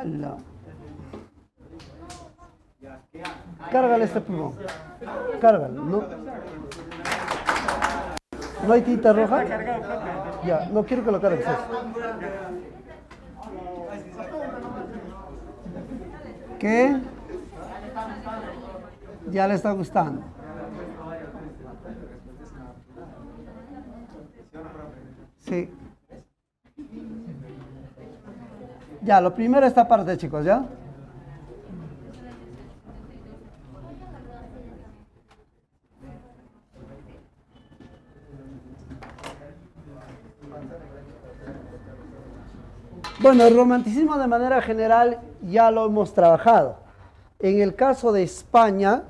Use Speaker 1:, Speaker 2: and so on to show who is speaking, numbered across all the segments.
Speaker 1: ¡Hala! Cárgale este pulmón. Cárgalo, ¿no? ¿No hay tinta roja? Ya, no quiero que lo cargues. ¿Qué? Ya le está gustando. Sí. Ya, lo primero esta parte, chicos, ¿ya? Bueno, el romanticismo de manera general ya lo hemos trabajado. En el caso de España,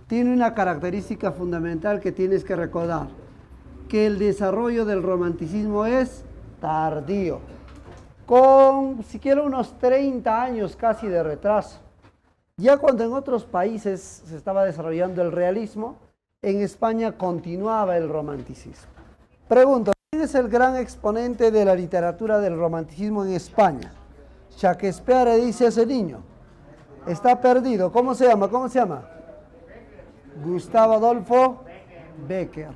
Speaker 1: tiene una característica fundamental que tienes que recordar, que el desarrollo del romanticismo es tardío, con siquiera unos 30 años casi de retraso. Ya cuando en otros países se estaba desarrollando el realismo, en España continuaba el romanticismo. Pregunto, ¿quién es el gran exponente de la literatura del romanticismo en España? Shakespeare, dice ese niño. Está perdido. ¿Cómo se llama? ¿Cómo se llama? Gustavo Adolfo Bécquer.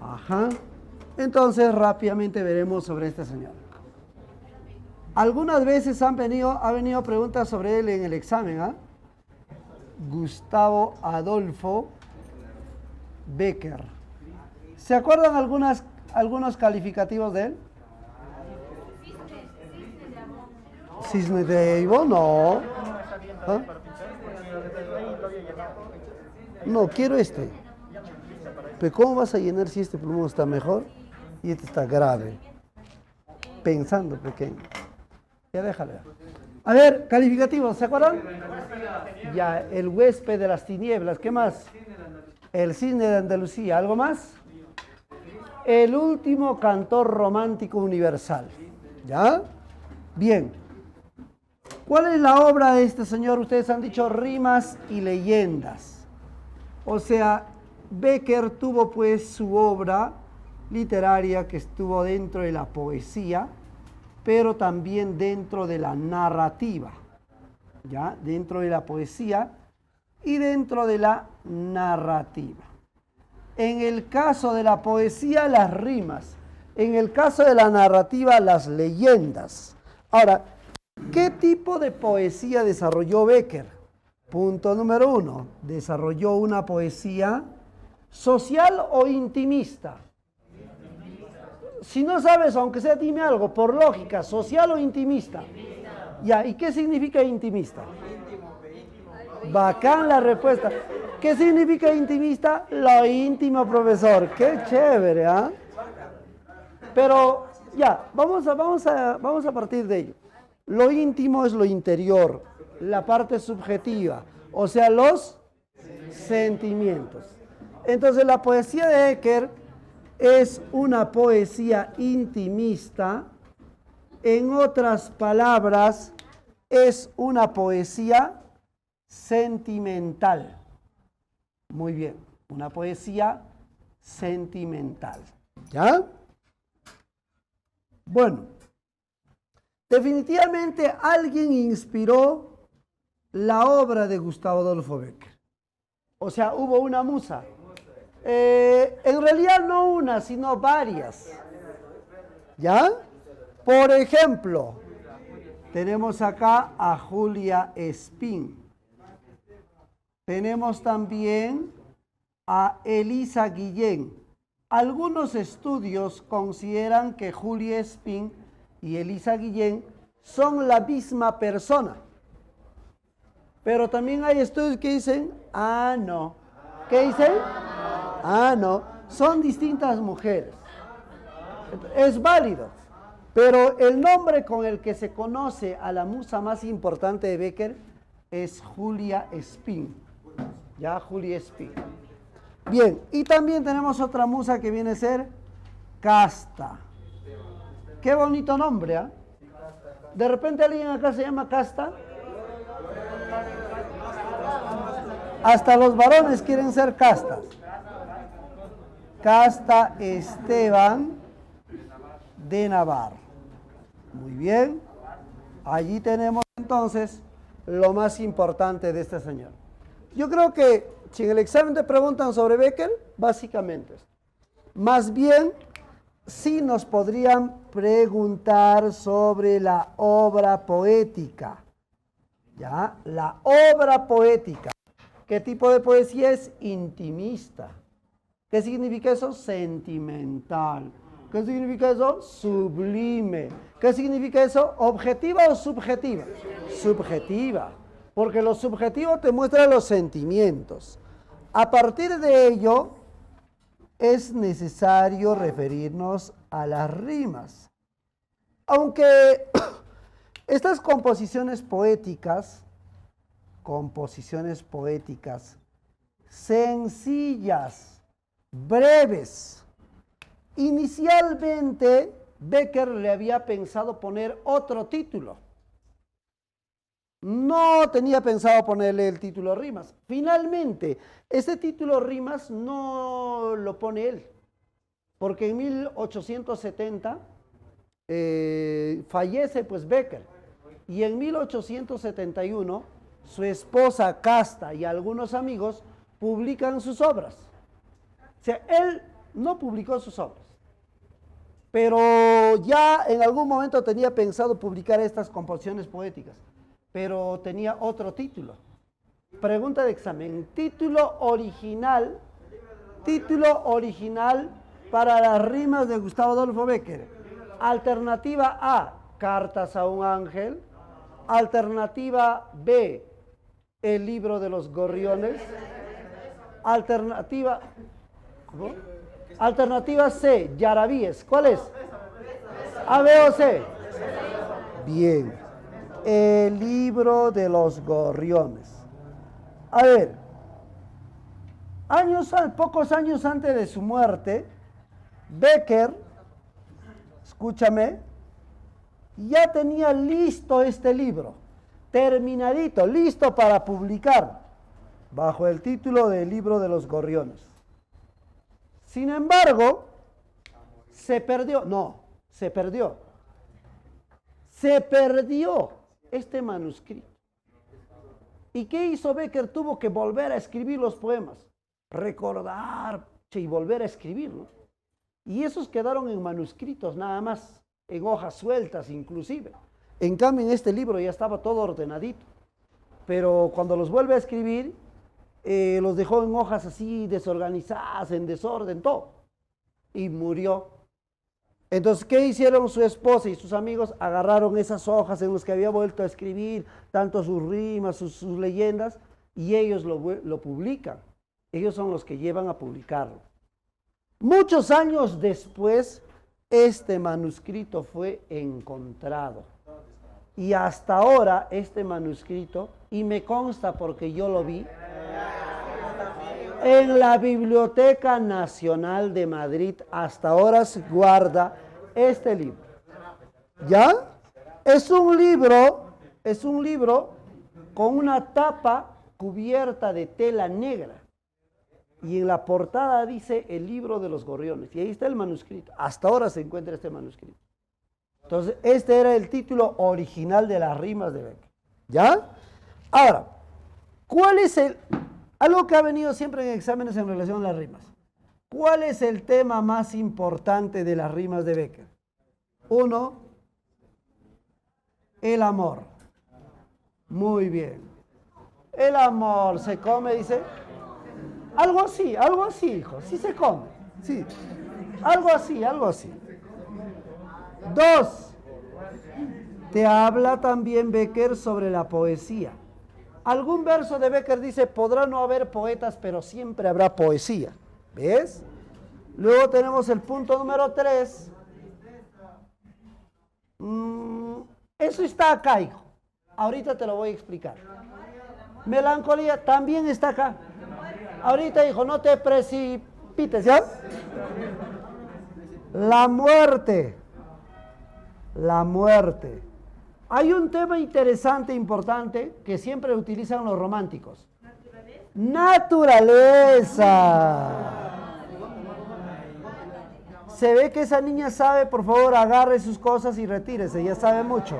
Speaker 1: Ajá. Entonces rápidamente veremos sobre este señor. Algunas veces ha venido preguntas sobre él en el examen, ¿ah? Gustavo Adolfo Bécquer. ¿Se acuerdan algunos calificativos de él? Cisne de Ivo, no. ¿Ah? No, quiero este. Pero ¿cómo vas a llenar si este plumón está mejor y este está grave? Pensando pequeño. Ya déjale. A ver, calificativos, ¿se acuerdan? Ya, el huésped de las tinieblas. ¿Qué más? El cisne de Andalucía. ¿Algo más? El último cantor romántico universal. ¿Ya? Bien. ¿Cuál es la obra de este señor? Ustedes han dicho rimas y leyendas. O sea, Bécquer tuvo pues su obra literaria que estuvo dentro de la poesía, pero también dentro de la narrativa. ¿Ya? Dentro de la poesía y dentro de la narrativa. En el caso de la poesía, las rimas. En el caso de la narrativa, las leyendas. Ahora, ¿qué tipo de poesía desarrolló Bécquer? Punto número 1. ¿Desarrolló una poesía social o intimista? Si no sabes, aunque sea, dime algo, por lógica, ¿social o intimista? Ya, ¿y qué significa intimista? Bacán la respuesta. ¿Qué significa intimista? Lo íntimo, profesor. Qué chévere, ¿ah? Pero ya, vamos a partir de ello. Lo íntimo es lo interior, la parte subjetiva, o sea, los sentimientos. Entonces, la poesía de Bécquer es una poesía intimista. En otras palabras, es una poesía sentimental. Muy bien, una poesía sentimental. ¿Ya? Bueno, definitivamente alguien inspiró la obra de Gustavo Adolfo Bécquer. O sea, hubo una musa. En realidad no una, sino varias. ¿Ya? Por ejemplo, tenemos acá a Julia Espín. Tenemos también a Elisa Guillén. Algunos estudios consideran que Julia Espín y Elisa Guillén son la misma persona. Pero también hay estudios que dicen, ah, no. ¿Qué dicen? Ah, no. Son distintas mujeres. Es válido. Pero el nombre con el que se conoce a la musa más importante de Bécquer es Julia Espín. Ya, Julia Espín. Bien, y también tenemos otra musa que viene a ser Casta. Qué bonito nombre, ¿ah? ¿De repente alguien acá se llama Casta? Hasta los varones quieren ser castas. Casta Esteban de Navarro. Muy bien. Allí tenemos entonces lo más importante de este señor. Yo creo que si en el examen te preguntan sobre Becker, básicamente, más bien sí nos podrían preguntar sobre la obra poética. ¿Ya? La obra poética. ¿Qué tipo de poesía es? Intimista. ¿Qué significa eso? Sentimental. ¿Qué significa eso? Sublime. ¿Qué significa eso? ¿Objetiva o subjetiva? Subjetiva. Porque lo subjetivo te muestra los sentimientos. A partir de ello, es necesario referirnos a las rimas. Aunque estas composiciones poéticas sencillas, breves. Inicialmente, Becker le había pensado poner otro título. No tenía pensado ponerle el título Rimas. Finalmente, este título Rimas no lo pone él, porque en 1870 fallece pues Becker, y en 1871 su esposa Casta y algunos amigos publican sus obras. O sea, él no publicó sus obras, pero ya en algún momento tenía pensado publicar estas composiciones poéticas, pero tenía otro título. Pregunta de examen, título original para las rimas de Gustavo Adolfo Becker. Alternativa A, Cartas a un ángel. Alternativa B, El libro de los gorriones. Alternativa C, Yarabíes. ¿Cuál es? ¿A, B o C? Bien. El libro de los gorriones. A ver, pocos años antes de su muerte, Becker, escúchame, ya tenía listo este libro, terminadito, listo para publicar, bajo el título de El libro de los gorriones. Sin embargo, se perdió este manuscrito. ¿Y qué hizo Becker? Tuvo que volver a escribir los poemas, recordar y volver a escribir, ¿no? Y esos quedaron en manuscritos nada más, en hojas sueltas inclusive. En cambio, en este libro ya estaba todo ordenadito. Pero cuando los vuelve a escribir, los dejó en hojas así desorganizadas, en desorden, todo. Y murió. Entonces, ¿qué hicieron su esposa y sus amigos? Agarraron esas hojas en las que había vuelto a escribir, tanto sus rimas, sus leyendas, y ellos lo publican. Ellos son los que llevan a publicarlo. Muchos años después, este manuscrito fue encontrado. Y hasta ahora, este manuscrito, y me consta porque yo lo vi, en la Biblioteca Nacional de Madrid, hasta ahora se guarda este libro. ¿Ya? Es un libro con una tapa cubierta de tela negra. Y en la portada dice El libro de los gorriones. Y ahí está el manuscrito. Hasta ahora se encuentra este manuscrito. Entonces, este era el título original de las rimas de Becker. ¿Ya? Ahora, ¿cuál es algo que ha venido siempre en exámenes en relación a las rimas? ¿Cuál es el tema más importante de las rimas de Becker? 1, el amor. Muy bien. El amor se come, dice. Algo así, hijo. Sí se come. Sí. Algo así. 2. Te habla también Becker sobre la poesía. Algún verso de Becker dice, podrá no haber poetas, pero siempre habrá poesía. ¿Ves? Luego tenemos el punto número 3. Eso está acá, hijo. Ahorita te lo voy a explicar. Melancolía también está acá. Ahorita, hijo, no te precipites, ¿ya? La muerte. Hay un tema interesante, importante, que siempre utilizan los románticos. Naturaleza. Se ve que esa niña sabe, por favor, agarre sus cosas y retírese, ya sabe mucho.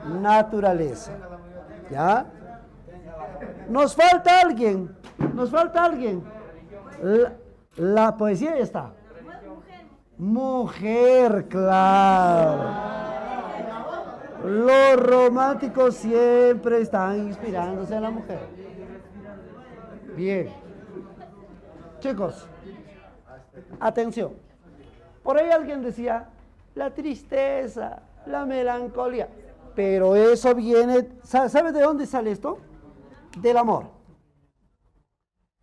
Speaker 1: naturaleza. ¿Ya? Nos falta alguien. Nos falta alguien. La poesía ya está. Mujer, claro. Los románticos siempre están inspirándose en la mujer. Bien. Chicos, atención. Por ahí alguien decía, la tristeza, la melancolía. Pero eso viene, ¿sabes de dónde sale esto? Del amor.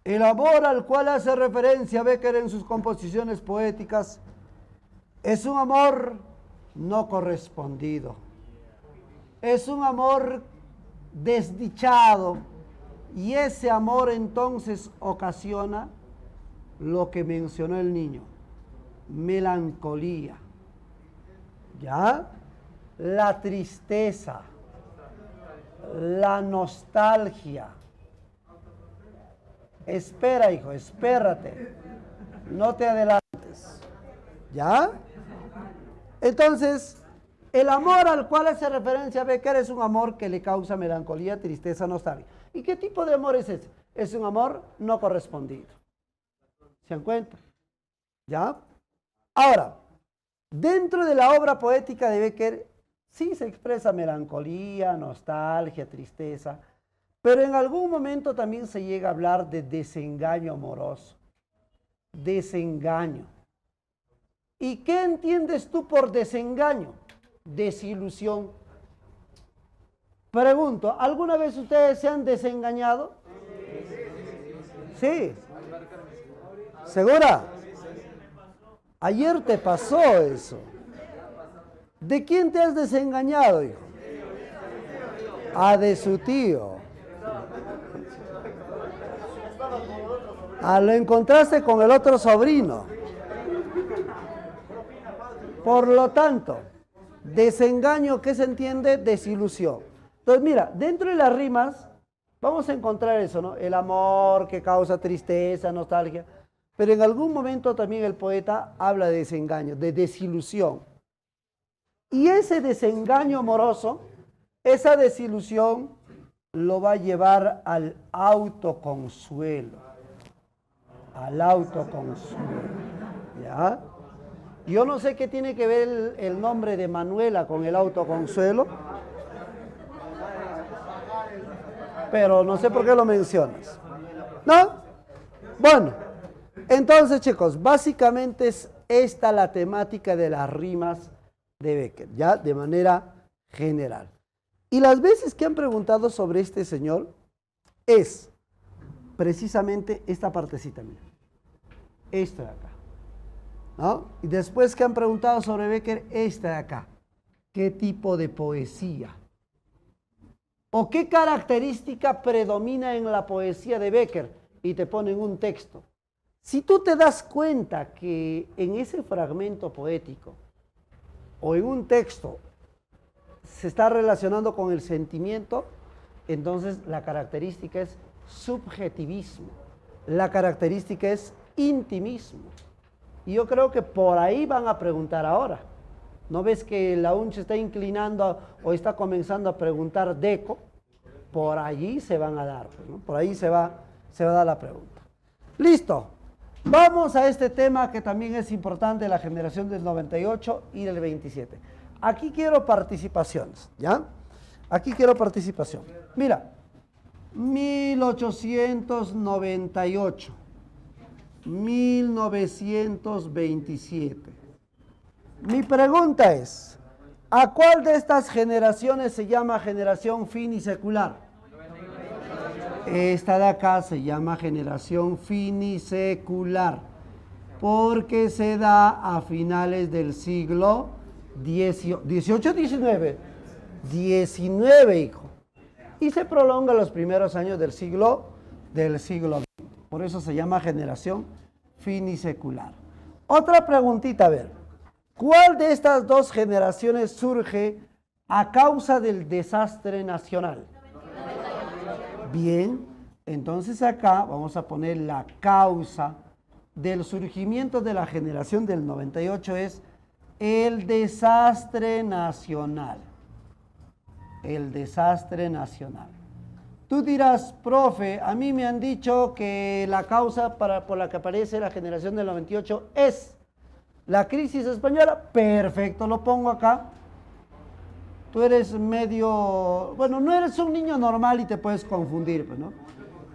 Speaker 1: El amor al cual hace referencia Bécquer en sus composiciones poéticas es un amor no correspondido. Es un amor desdichado y ese amor entonces ocasiona lo que mencionó el niño, melancolía, ¿ya? La tristeza, la nostalgia. Espera, hijo, espérate, no te adelantes, ¿ya? Entonces, el amor al cual hace referencia Bécquer es un amor que le causa melancolía, tristeza, nostalgia. ¿Y qué tipo de amor es ese? Es un amor no correspondido. ¿Se dan cuenta? ¿Ya? Ahora, dentro de la obra poética de Bécquer, sí se expresa melancolía, nostalgia, tristeza, pero en algún momento también se llega a hablar de desengaño amoroso. Desengaño. ¿Y qué entiendes tú por desengaño? Desilusión. Pregunto, ¿alguna vez ustedes se han desengañado? Sí. ¿Segura? Ayer te pasó eso. ¿De quién te has desengañado, hijo? Ah, de su tío. Ah, lo encontraste con el otro sobrino. Por lo tanto, desengaño, ¿qué se entiende? Desilusión. Entonces, mira, dentro de las rimas vamos a encontrar eso, ¿no? El amor que causa tristeza, nostalgia. Pero en algún momento también el poeta habla de desengaño, de desilusión. Y ese desengaño amoroso, esa desilusión, lo va a llevar al autoconsuelo. Al autoconsuelo. ¿Ya? Yo no sé qué tiene que ver el nombre de Manuela con el autoconsuelo, pero no sé por qué lo mencionas. ¿No? Bueno, entonces, chicos, básicamente es esta la temática de las rimas de Bécquer, ya de manera general. Y las veces que han preguntado sobre este señor es precisamente esta partecita, mira. Esto de acá. ¿No? Y después que han preguntado sobre Bécquer, esta de acá. ¿Qué tipo de poesía? ¿O qué característica predomina en la poesía de Bécquer? Y te ponen un texto. Si tú te das cuenta que en ese fragmento poético o en un texto se está relacionando con el sentimiento, entonces la característica es subjetivismo. La característica es intimismo. Y yo creo que por ahí van a preguntar ahora. ¿No ves que la UN se está inclinando o está comenzando a preguntar Deco? Por allí se van a dar, ¿no? Por ahí se va a dar la pregunta. Listo. Vamos a este tema que también es importante, la generación del 98 y del 27. Aquí quiero participaciones, ¿ya? Aquí quiero participación. Mira, 1898. 1927. Mi pregunta es, ¿a cuál de estas generaciones se llama generación finisecular? Esta de acá se llama generación finisecular, porque se da a finales del siglo XVIII, 19, hijo, y se prolonga los primeros años del siglo XX. Por eso se llama generación finisecular. Otra preguntita, a ver. ¿Cuál de estas dos generaciones surge a causa del desastre nacional? Bien, entonces acá vamos a poner la causa del surgimiento de la generación del 98 es el desastre nacional. el desastre nacional. Tú dirás, profe, a mí me han dicho que la causa por la que aparece la generación del 98 es la crisis española. Perfecto, lo pongo acá. Tú eres medio, bueno, no eres un niño normal y te puedes confundir, pues, ¿no?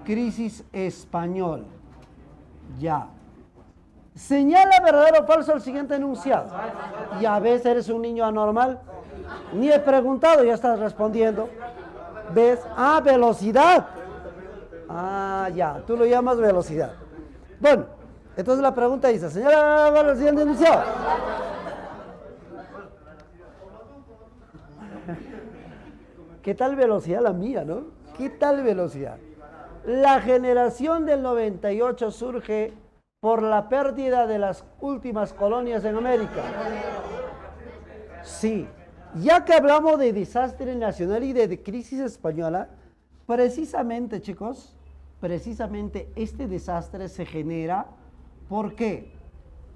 Speaker 1: Crisis española. Ya. Señala verdadero o falso el siguiente enunciado. Y a veces eres un niño anormal. Ni he preguntado, ya estás respondiendo. ¿Ves? Ah, velocidad. Ah, ya, tú lo llamas velocidad. Bueno, entonces la pregunta dice, señala el siguiente enunciado. ¿Qué tal velocidad la mía, no? ¿Qué tal velocidad? La generación del 98 surge por la pérdida de las últimas colonias en América. Sí, ya que hablamos de desastre nacional y de crisis española, precisamente, chicos, precisamente este desastre se genera, ¿por qué?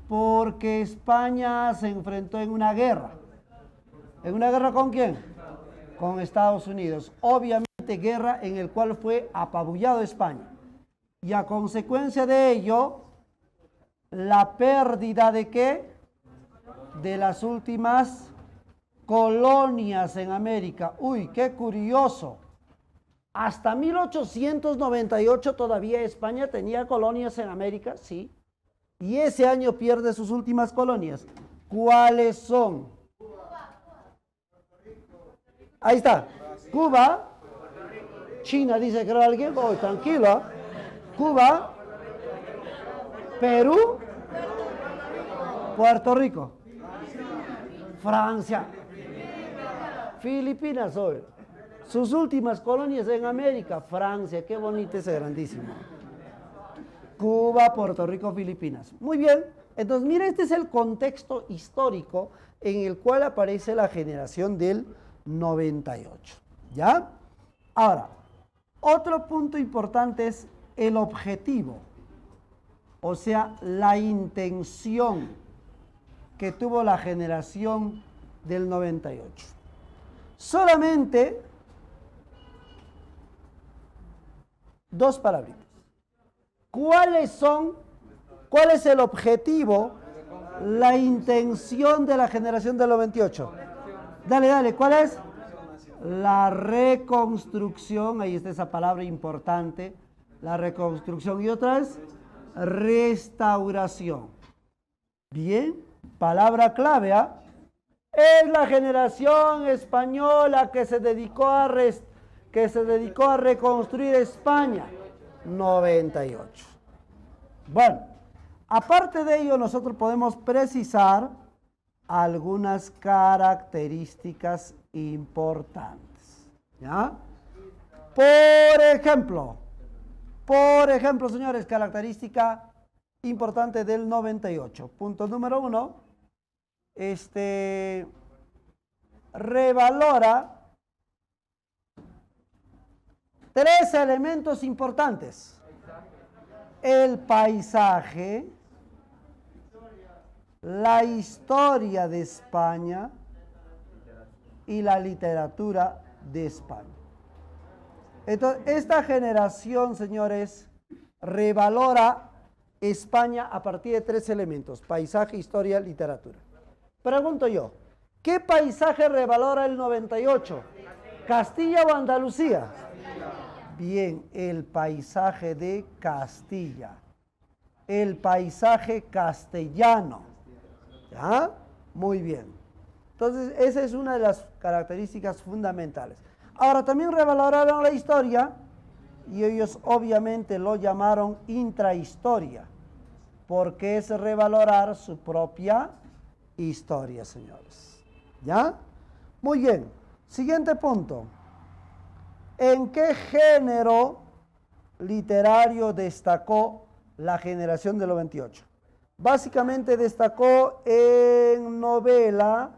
Speaker 1: Porque España se enfrentó en una guerra. ¿En una guerra con quién? Con Estados Unidos. Obviamente guerra en el cual fue apabullado España. Y a consecuencia de ello, la pérdida de ¿qué? De las últimas colonias en América. Uy, qué curioso. Hasta 1898 todavía España tenía colonias en América, sí. Y ese año pierde sus últimas colonias. ¿Cuáles son? Ahí está. Cuba. China, dice que era alguien. Oh, tranquilo. Cuba. Perú. Puerto Rico. Francia. Filipinas hoy. Sus últimas colonias en América. Francia. Qué bonito ese grandísimo. Cuba, Puerto Rico, Filipinas. Muy bien. Entonces, mira, este es el contexto histórico en el cual aparece la generación del 98. ¿Ya? Ahora, otro punto importante es el objetivo. O sea, la intención que tuvo la generación del 98. Solamente dos palabritas. ¿Cuál es el objetivo, la intención de la generación del 98? Dale, ¿cuál es? La reconstrucción, ahí está esa palabra importante, la reconstrucción. Y otra es restauración. Bien, palabra clave, ¿ah? Es la generación española que se dedicó a reconstruir España. 98. Bueno, aparte de ello, nosotros podemos precisar algunas características importantes. ¿Ya? Por ejemplo, señores, característica importante del 98. Punto número 1. Revalora 3 elementos importantes. El paisaje, la historia de España y la literatura de España. Entonces, esta generación, señores, revalora España a partir de 3 elementos: paisaje, historia, literatura. Pregunto yo, ¿qué paisaje revalora el 98? ¿Castilla o Andalucía? Bien, el paisaje de Castilla, el paisaje castellano. ¿Ya? Muy bien. Entonces, esa es una de las características fundamentales. Ahora, también revaloraron la historia y ellos obviamente lo llamaron intrahistoria, porque es revalorar su propia historia, señores. ¿Ya? Muy bien. Siguiente punto. ¿En qué género literario destacó la generación del 98? Básicamente destacó en novela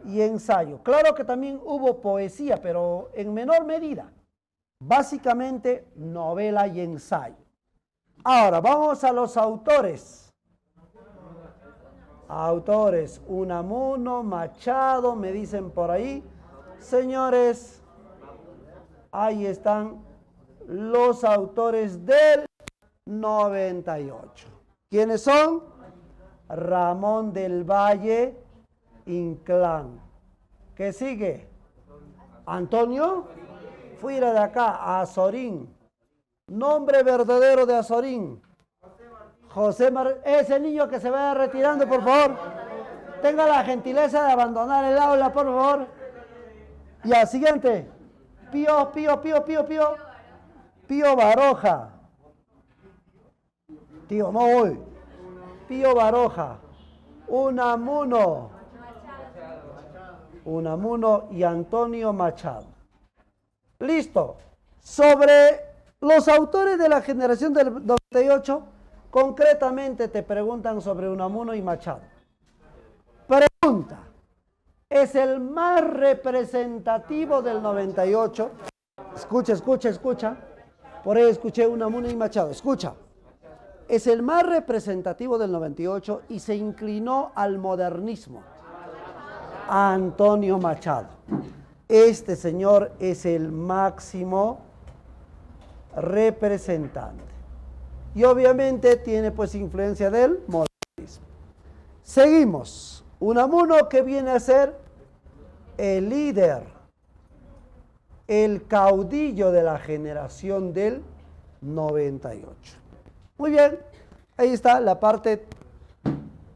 Speaker 1: y ensayo. Claro que también hubo poesía, pero en menor medida. Básicamente novela y ensayo. Ahora, vamos a los autores. Autores, Unamuno, Machado, me dicen por ahí. Señores, ahí están los autores del 98. ¿Quiénes son? Ramón del Valle Inclán. ¿Qué sigue? Antonio, fuera de acá, Azorín. Nombre verdadero de Azorín. José ese niño que se vaya retirando, por favor. Tenga la gentileza de abandonar el aula, por favor. Y al siguiente. Pío Baroja. Tío, no voy. Pío Baroja. Unamuno y Antonio Machado. Listo. Sobre los autores de la generación del 98, concretamente te preguntan sobre Unamuno y Machado. Pregunta. Es el más representativo del 98. Escucha. Por ahí escuché Unamuno y Machado. Escucha. Es el más representativo del 98 y se inclinó al modernismo. Antonio Machado. Este señor es el máximo representante. Y obviamente tiene pues influencia del modernismo. Seguimos. Unamuno, que viene a ser el líder, el caudillo de la generación del 98. Muy bien, ahí está la parte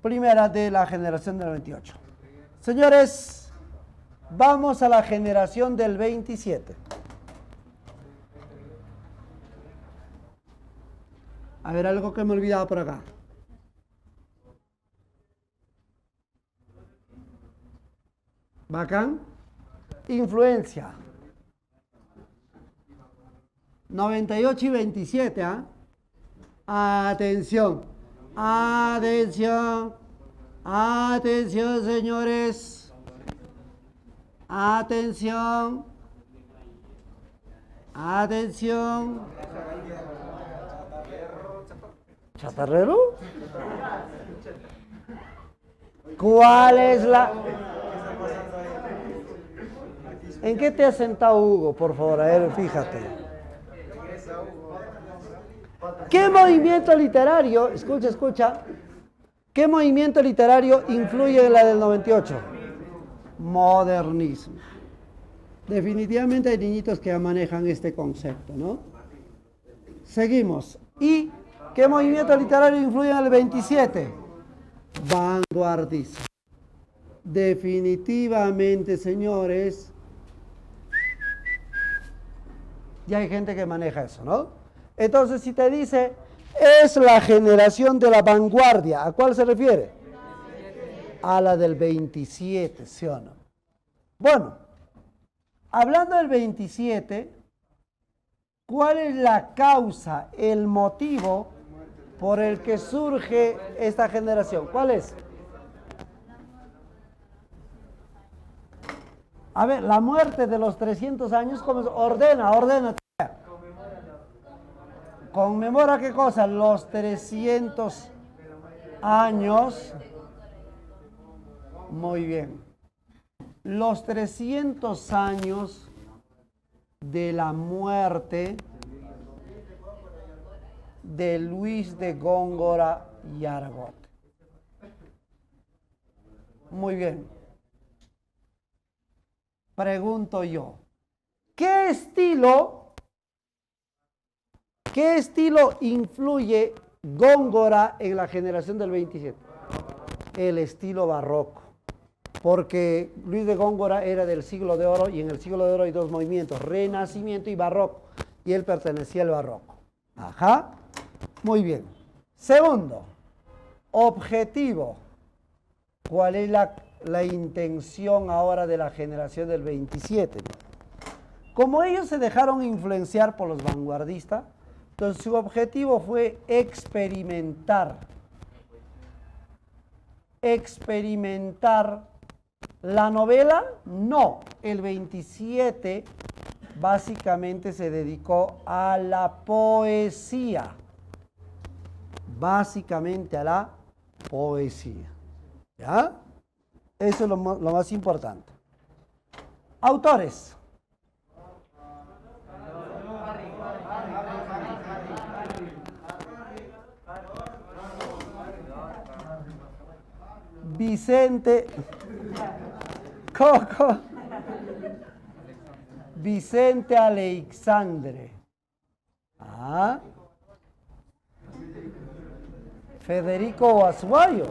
Speaker 1: primera de la generación del 98. Señores, vamos a la generación del 27. A ver, algo que me he olvidado por acá. Bacán. Influencia. 98 y 27, ¿ah? Atención. Atención, señores. Atención. ¿Chatarrero? ¿Cuál es la...? ¿En qué te has sentado, Hugo? Por favor, a ver, fíjate. ¿Qué movimiento literario, escucha, qué movimiento literario influye en la del 98? Modernismo. Definitivamente hay niñitos que ya manejan este concepto, ¿no? Seguimos. ¿Y qué movimiento literario influye en el 27? Vanguardismo. Definitivamente, señores, ya hay gente que maneja eso, ¿no? Entonces, si te dice, es la generación de la vanguardia, ¿a cuál se refiere? A la del 27, ¿sí o no? Bueno, hablando del 27, ¿cuál es la causa, el motivo por el que surge esta generación? ¿Cuál es? A ver, la muerte de los 300 años, ¿cómo es? Ordena. ¿Conmemora qué cosa? Los 300 años. Muy bien. Los 300 años de la muerte de Luis de Góngora y Argote. Muy bien. Pregunto yo, ¿qué estilo influye Góngora en la generación del 27? El estilo barroco. Porque Luis de Góngora era del siglo de oro y en el siglo de oro hay dos movimientos, Renacimiento y Barroco. Y él pertenecía al barroco. Ajá. Muy bien. Segundo, objetivo. ¿Cuál es la intención ahora de la generación del 27? Como ellos se dejaron influenciar por los vanguardistas, entonces su objetivo fue experimentar la novela. No, el 27 básicamente se dedicó a la poesía. Básicamente a la poesía. ¿Ya? Eso es lo más importante. Autores. Vicente Coco. Vicente Aleixandre. Ah. Federico Azuayo.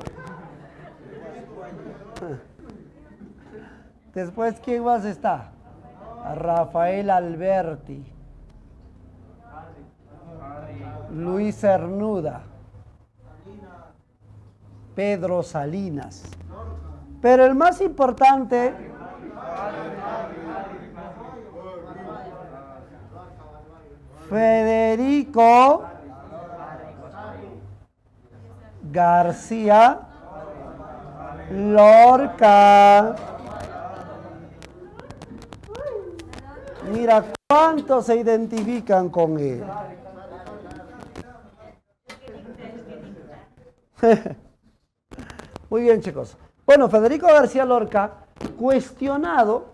Speaker 1: Después, ¿quién más está? Rafael Alberti. Luis Cernuda. Pedro Salinas. Pero el más importante, Federico García Lorca. Mira cuántos se identifican con él. Muy bien, chicos. Bueno, Federico García Lorca, cuestionado,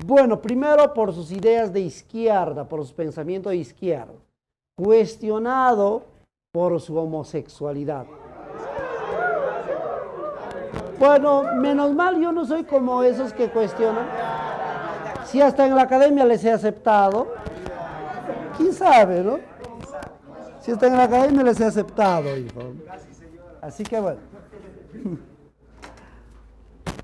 Speaker 1: bueno, primero por sus ideas de izquierda, por su pensamiento de izquierda, cuestionado por su homosexualidad. Bueno, menos mal yo no soy como esos que cuestionan. Si hasta en la academia les he aceptado, quién sabe, ¿no? Si hasta en la academia les he aceptado, hijo. Así que bueno.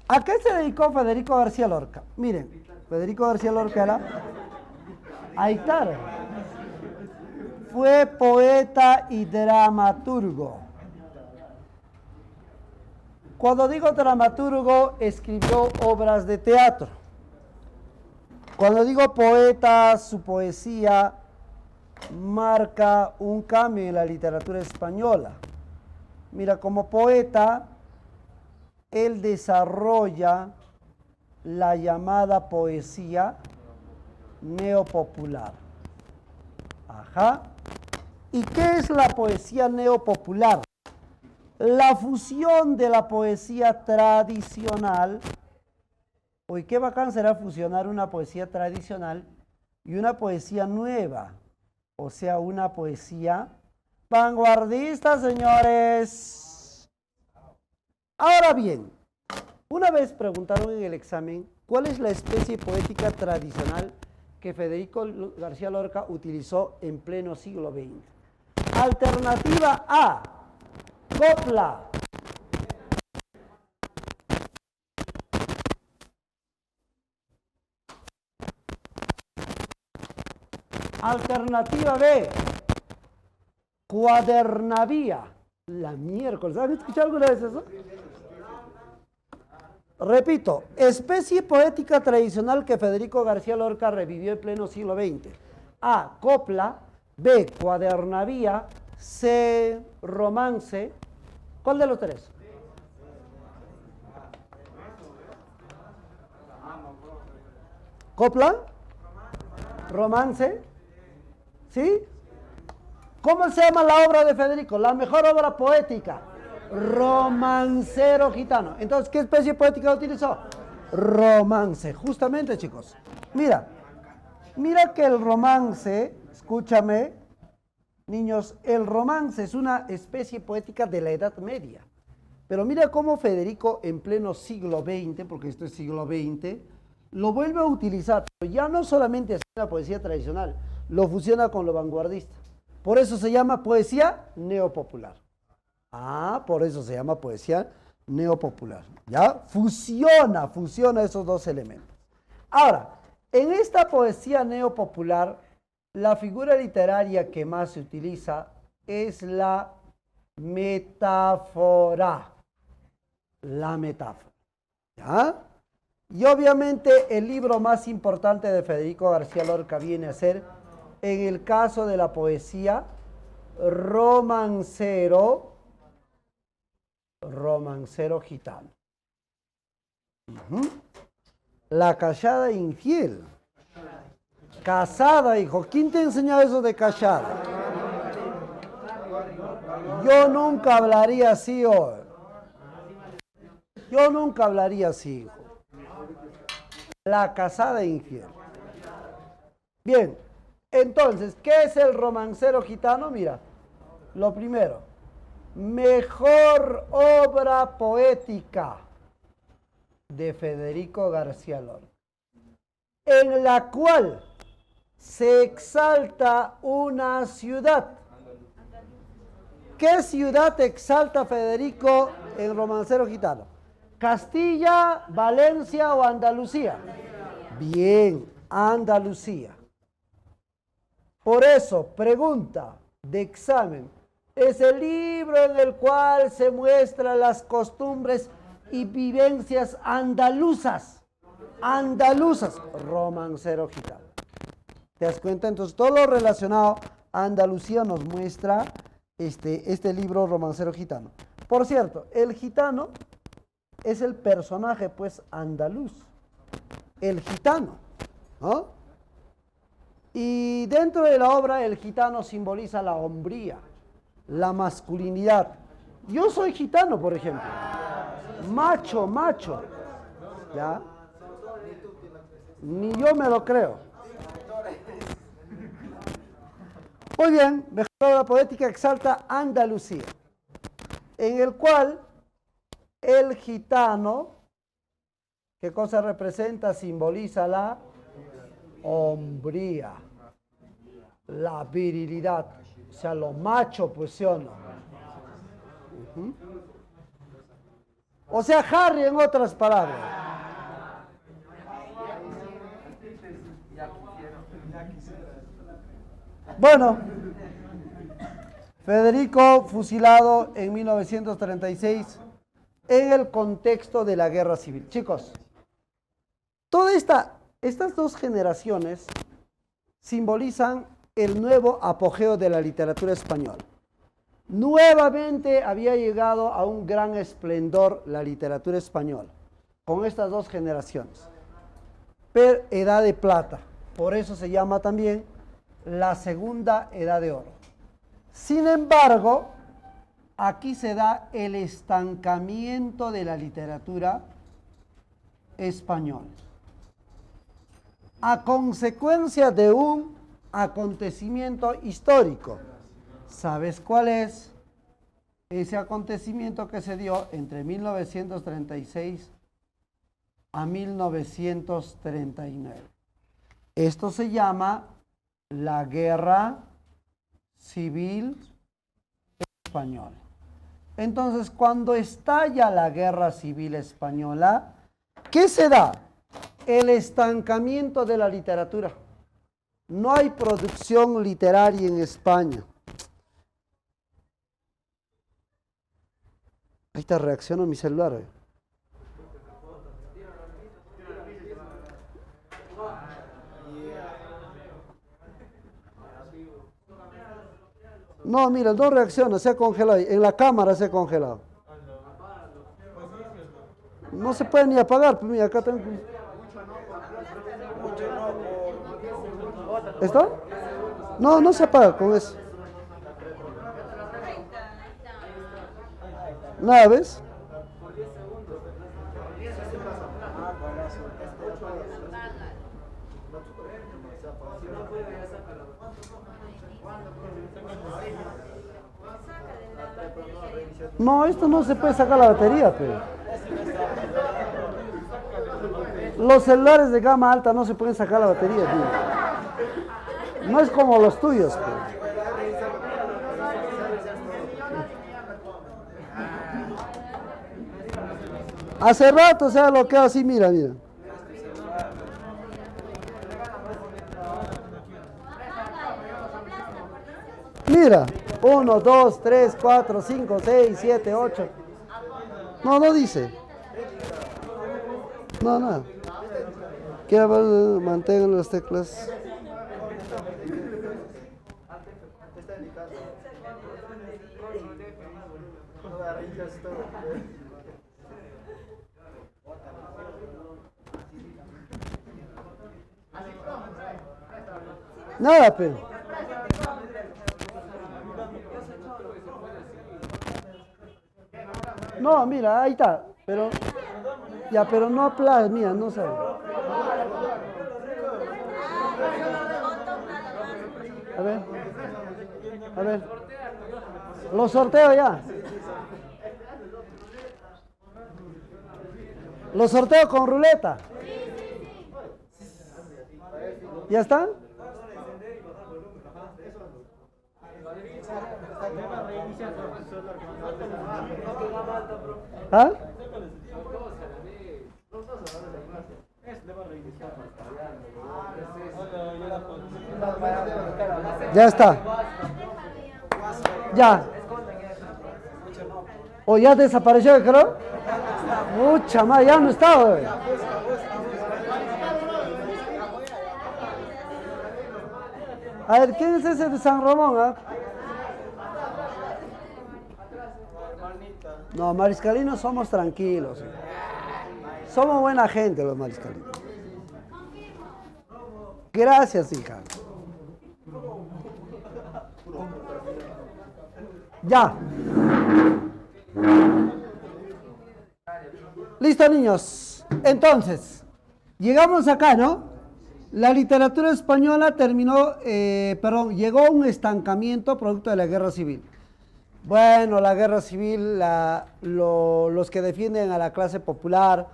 Speaker 1: ¿A qué se dedicó Federico García Lorca? Miren, Federico García Lorca era Aitar. Fue poeta y dramaturgo. Cuando digo dramaturgo, escribió obras de teatro. Cuando digo poeta, su poesía marca un cambio en la literatura española. Mira, como poeta, él desarrolla la llamada poesía neopopular. Ajá. ¿Y qué es la poesía neopopular? La fusión de la poesía tradicional. Uy, qué bacán será fusionar una poesía tradicional y una poesía nueva. O sea, una poesía vanguardista, señores. Ahora bien, una vez preguntaron en el examen, ¿cuál es la especie poética tradicional que Federico García Lorca utilizó en pleno siglo XX? Alternativa A, copla. Alternativa B, cuadernavía. La miércoles, ¿han escuchado alguna vez eso? Repito, especie poética tradicional que Federico García Lorca revivió en pleno siglo XX. A, copla. B, cuadernavía. C, romance. ¿Cuál de los tres? ¿Copla? ¿Romance? ¿Sí? ¿Cómo se llama la obra de Federico? La mejor obra poética. Romancero gitano. Entonces, ¿qué especie poética utilizó? Romance. Justamente, chicos. Mira que el romance, escúchame, niños, el romance es una especie poética de la Edad Media. Pero mira cómo Federico en pleno siglo XX, porque esto es siglo XX, lo vuelve a utilizar. Pero ya no solamente es la poesía tradicional, lo fusiona con lo vanguardista. Por eso se llama poesía neopopular. Ah, por eso se llama poesía neopopular. ¿Ya? Fusiona esos dos elementos. Ahora, en esta poesía neopopular, la figura literaria que más se utiliza es la metáfora. La metáfora. ¿Ya? Y obviamente el libro más importante de Federico García Lorca viene a ser, en el caso de la poesía, romancero gitano. La callada infiel. Casada, hijo. ¿Quién te enseñó eso de callada? Yo nunca hablaría así hoy. Yo nunca hablaría así, hijo. La casada infiel. Bien, entonces, ¿qué es el romancero gitano? Mira, lo primero, mejor obra poética de Federico García Lorca, en la cual se exalta una ciudad. ¿Qué ciudad exalta Federico en Romancero Gitano? ¿Castilla, Valencia o Andalucía? Bien, Andalucía. Por eso, pregunta de examen, es el libro en el cual se muestran las costumbres y vivencias andaluzas. Andaluzas, Romancero Gitano. ¿Te das cuenta? Entonces, todo lo relacionado a Andalucía nos muestra este libro Romancero Gitano. Por cierto, el gitano es el personaje, pues, andaluz. El gitano, ¿no? Y dentro de la obra, el gitano simboliza la hombría, la masculinidad. Yo soy gitano, por ejemplo. Macho, macho. ¿Ya? Ni yo me lo creo. Muy bien, mejor obra poética exalta Andalucía, en el cual el gitano, ¿qué cosa representa? Simboliza la hombría, la virilidad, o sea, lo macho, pues sí o no. O sea, Harry en otras palabras. Bueno, Federico fusilado en 1936 en el contexto de la guerra civil. Chicos, estas dos generaciones simbolizan el nuevo apogeo de la literatura española. Nuevamente había llegado a un gran esplendor la literatura española con estas dos generaciones. Pero edad de plata, por eso se llama también la segunda edad de oro. Sin embargo, aquí se da el estancamiento de la literatura española, a consecuencia de un acontecimiento histórico. ¿Sabes cuál es? Ese acontecimiento que se dio entre 1936 a 1939. Esto se llama la Guerra Civil Española. Entonces, cuando estalla la Guerra Civil Española, ¿qué se da? El estancamiento de la literatura. No hay producción literaria en España. Ahí está, reacciono a mi celular. No, mira, no reacciona, se ha congelado. En la cámara se ha congelado. No se puede ni apagar. Pues mira, acá tengo. ¿Esto? No, no se apaga con eso. Nada, ¿ves? No, esto no se puede sacar la batería, pero. Los celulares de gama alta no se pueden sacar la batería, tío. No es como los tuyos, pero. Hace rato se ha bloqueado así, mira, mira. Mira, 1, 2, 3, 4, 5, 6, 7, 8. No, no dice. No, nada. Quiero ver, mantengan las teclas. Nada, pero. No, mira, ahí está. Pero. Ya, pero no aplaudes, mira, no sabe. A ver. A ver. Lo sorteo ya. Lo sorteo con ruleta. ¿Ya están? ¿Ah? Ya está. Ya. ¿O ya desapareció, creo? Mucha más, ya no está, güey. A ver, ¿quién es ese de San Ramón? ¿Ah? No, mariscalinos somos tranquilos. Somos buena gente los mariscalinos. Gracias, hija. Ya. Listo, niños. Entonces, llegamos acá, ¿no? La literatura española llegó a un estancamiento producto de la guerra civil. Bueno, la guerra civil, los que defienden a la clase popular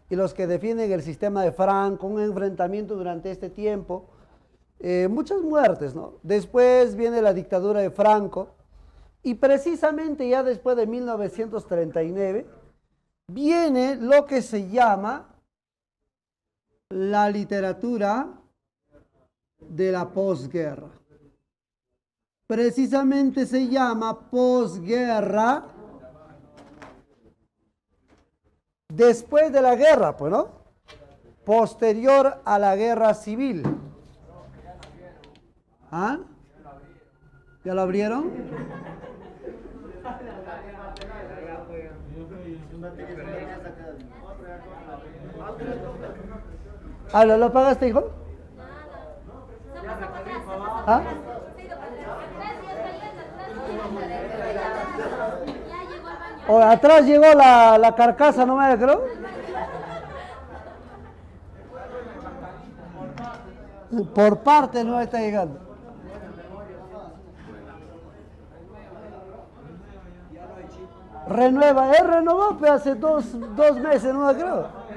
Speaker 1: y los que defienden el sistema de Franco, un enfrentamiento durante este tiempo, muchas muertes, ¿no? Después viene la dictadura de Franco y precisamente ya después de 1939 viene lo que se llama la literatura de la posguerra. Precisamente se llama posguerra después de la guerra, pues, ¿no? Posterior a la guerra civil. ¿Ah? ¿Ya lo abrieron? Ah, ¿lo pagaste, hijo? ¿Ah? O atrás llegó la carcasa, no me creo. Por parte no está llegando. Renueva, él renovó, pero hace dos meses, no me creo.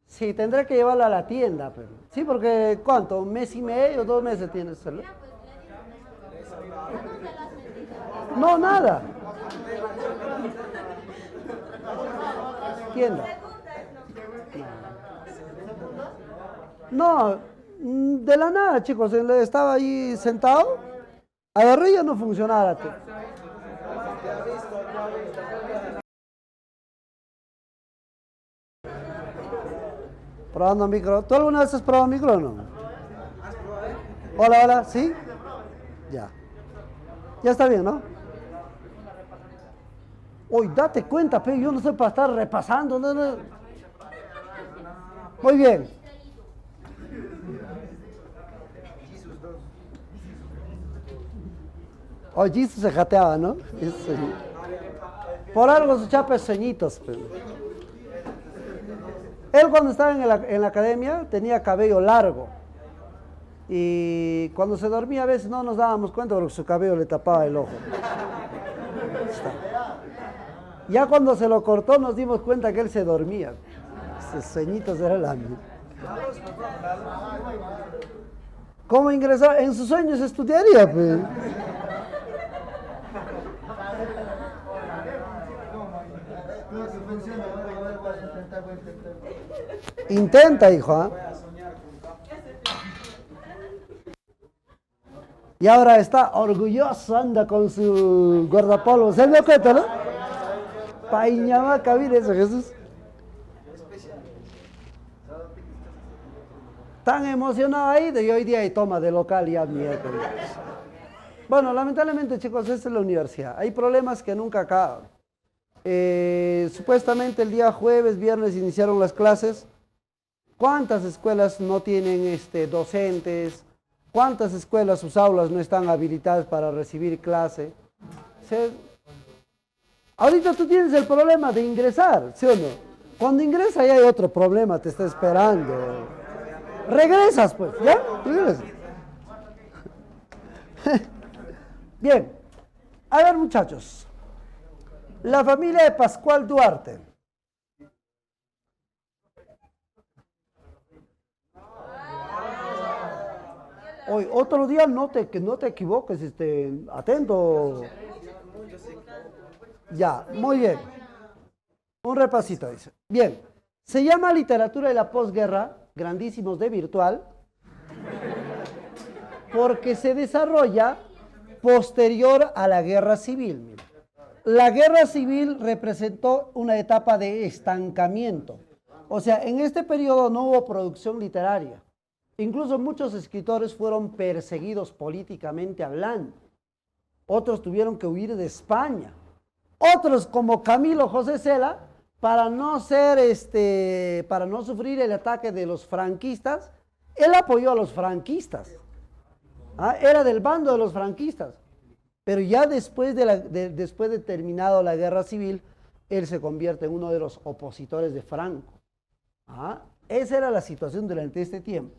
Speaker 1: Sí, tendré que llevarla a la tienda, pero. Sí, porque ¿cuánto? ¿Un mes y medio, 2 meses tienes que hacerlo? No, nada. Tienda. No, de la nada, chicos. Estaba ahí sentado. Agarré y ya no funcionaba. Probando micro. ¿Tú alguna vez has probado micro o no? Hola, hola, ¿sí? Ya. Ya está bien, ¿no? Uy, date cuenta, pero yo no soy para estar repasando. No. Muy bien. Hoy Jesus se jateaba, ¿no? Por algo su chapa es sueñitos. Pero. Él cuando estaba en la academia tenía cabello largo y cuando se dormía a veces no nos dábamos cuenta porque su cabello le tapaba el ojo. Ya cuando se lo cortó nos dimos cuenta que él se dormía. Sus sueñitos era la misma. ¿Cómo ingresar? En sus sueños estudiaría, pues. Intenta, hijo. ¿Eh? Y ahora está orgulloso, anda con su guardapolvos. ¿Se me cuenta, no? Pañamaca, mire eso, Jesús. Tan emocionado ahí de hoy día y toma de local ya miércoles. Bueno, lamentablemente, chicos, esta es la universidad. Hay problemas que nunca acaban. Supuestamente el día jueves, viernes iniciaron las clases. ¿Cuántas escuelas no tienen docentes? ¿Cuántas escuelas sus aulas no están habilitadas para recibir clase? Ahorita tú tienes el problema de ingresar, ¿sí o no? Cuando ingresas ya hay otro problema, te está esperando. Regresas, pues, ¿ya? Regresas. Bien. A ver, muchachos. La familia de Pascual Duarte. Hoy, otro día que no te equivoques, atento. Ya, muy bien. Un repasito, dice. Bien, se llama literatura de la posguerra, grandísimos de virtual, porque se desarrolla posterior a la guerra civil. Mira. La guerra civil representó una etapa de estancamiento. O sea, en este periodo no hubo producción literaria. Incluso muchos escritores fueron perseguidos políticamente hablando. Otros tuvieron que huir de España. Otros, como Camilo José Cela, para no sufrir el ataque de los franquistas, él apoyó a los franquistas. Era del bando de los franquistas. Pero ya después de terminado la guerra civil, él se convierte en uno de los opositores de Franco. Esa era la situación durante este tiempo.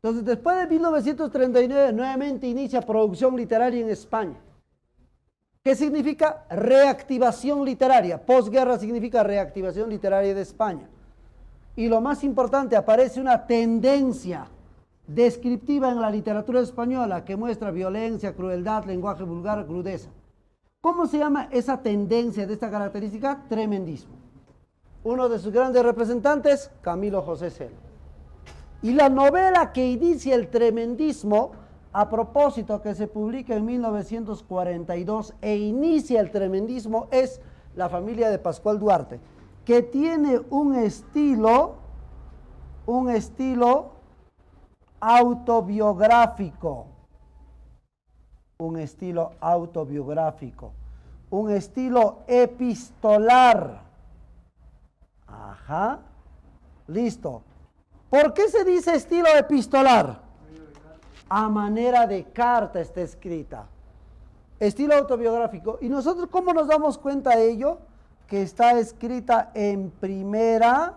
Speaker 1: Entonces, después de 1939, nuevamente inicia producción literaria en España. ¿Qué significa reactivación literaria? Posguerra significa reactivación literaria de España. Y lo más importante, aparece una tendencia descriptiva en la literatura española que muestra violencia, crueldad, lenguaje vulgar, crudeza. ¿Cómo se llama esa tendencia de esta característica? Tremendismo. Uno de sus grandes representantes, Camilo José Cela. Y la novela que inicia el tremendismo, a propósito que se publica en 1942 e inicia el tremendismo, es La familia de Pascual Duarte, que tiene un estilo autobiográfico, un estilo epistolar. Ajá, listo. ¿Por qué se dice estilo epistolar? A manera de carta está escrita. Estilo autobiográfico. ¿Y nosotros cómo nos damos cuenta de ello? Que está escrita en primera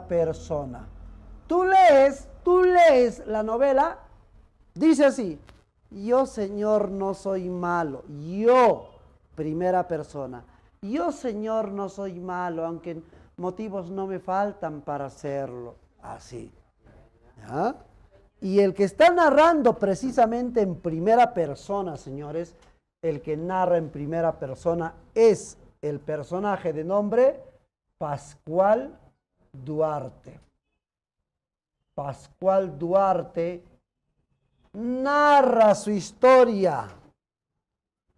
Speaker 1: persona. Tú lees la novela, dice así: yo, Señor, no soy malo. Yo, primera persona. Yo, Señor, no soy malo, aunque motivos no me faltan para hacerlo. Así. ¿Ya? Y el que está narrando precisamente en primera persona, señores, el que narra en primera persona es el personaje de nombre Pascual Duarte. Pascual Duarte narra su historia.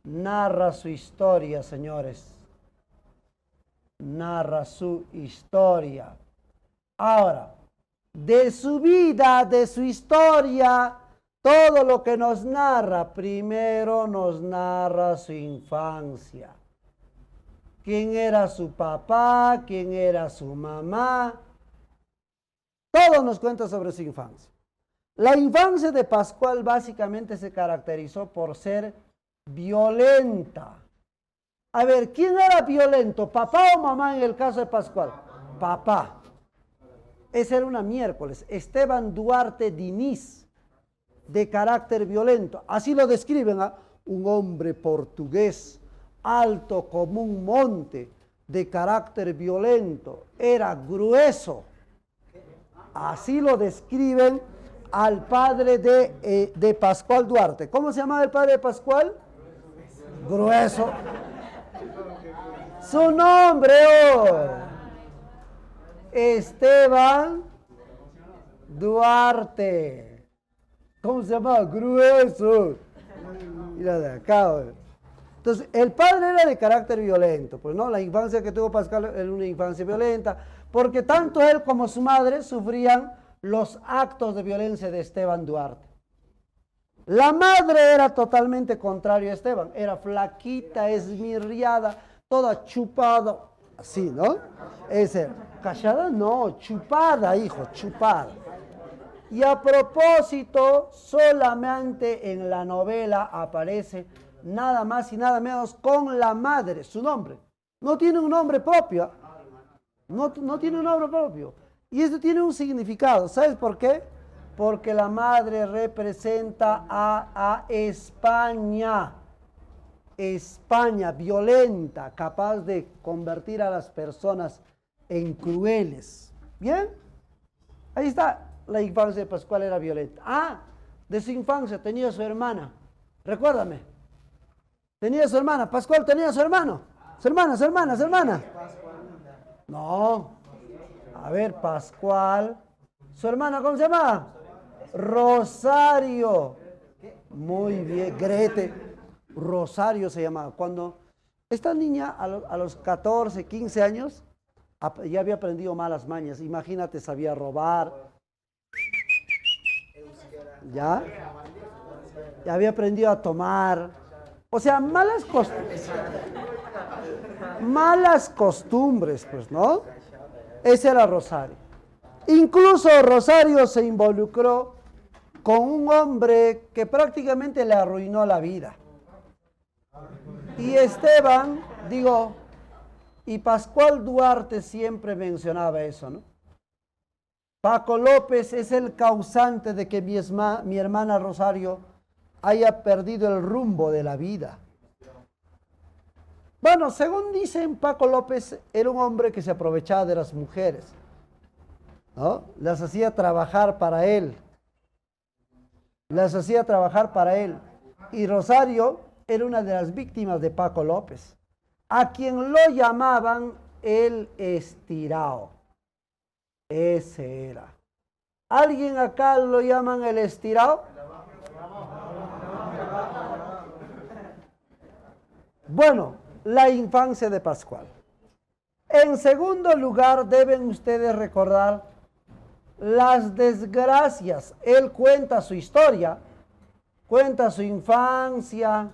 Speaker 1: Narra su historia, señores. Narra su historia. Ahora, de su vida, de su historia, todo lo que nos narra, primero nos narra su infancia. ¿Quién era su papá? ¿Quién era su mamá? Todo nos cuenta sobre su infancia. La infancia de Pascual básicamente se caracterizó por ser violenta. A ver, ¿quién era violento? ¿Papá o mamá en el caso de Pascual? Papá. Esa era una miércoles. Esteban Duarte Diniz, de carácter violento. Así lo describen, un hombre portugués, alto como un monte, de carácter violento. Era grueso. Así lo describen al padre de Pascual Duarte. ¿Cómo se llamaba el padre de Pascual? Grueso. Su nombre, Esteban Duarte. ¿Cómo se llamaba? Grueso. Mira de acá. Entonces, el padre era de carácter violento. Pues no, la infancia que tuvo Pascual era una infancia violenta, porque tanto él como su madre sufrían los actos de violencia de Esteban Duarte. La madre era totalmente contrario a Esteban. Era flaquita, esmirriada, toda chupada. Así, ¿no? Callada no, chupada, hijo, chupada. Y a propósito, solamente en la novela aparece nada más y nada menos con la madre, su nombre. No tiene un nombre propio. No tiene un nombre propio. Y esto tiene un significado. ¿Sabes por qué? Porque la madre representa a España. España violenta, capaz de convertir a las personas en crueles. ¿Bien? Ahí está. La infancia de Pascual era violenta. De su infancia tenía su hermana. Recuérdame. Tenía su hermana. Pascual tenía su hermano. Su hermana. No. A ver, Pascual. ¿Su hermana cómo se llama? Rosario. Muy bien. Grete. Rosario se llamaba. Cuando esta niña a los 14, 15 años ya había aprendido malas mañas. Imagínate, sabía robar. ¿Ya? Ya había aprendido a tomar. O sea, malas costumbres. Malas costumbres, pues, ¿no? Ese era Rosario. Incluso Rosario se involucró con un hombre que prácticamente le arruinó la vida. Y y Pascual Duarte siempre mencionaba eso, ¿no? Paco López es el causante de que mi hermana Rosario haya perdido el rumbo de la vida. Bueno, según dicen, Paco López era un hombre que se aprovechaba de las mujeres, ¿no? Las hacía trabajar para él. Y Rosario era una de las víctimas de Paco López, a quien lo llamaban el estirao. Ese era. ¿Alguien acá lo llaman el estirao? Bueno, la infancia de Pascual. En segundo lugar, deben ustedes recordar las desgracias. Él cuenta su historia, cuenta su infancia,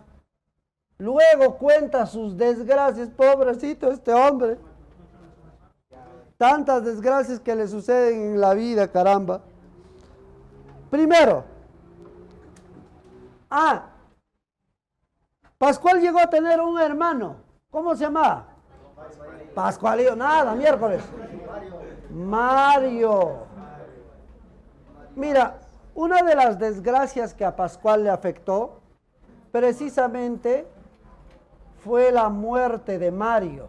Speaker 1: luego cuenta sus desgracias. Pobrecito este hombre. Tantas desgracias que le suceden en la vida, caramba. Primero, Pascual llegó a tener un hermano. ¿Cómo se llamaba? Pascualillo, nada, miércoles. Mario. Mira, una de las desgracias que a Pascual le afectó, precisamente, fue la muerte de Mario.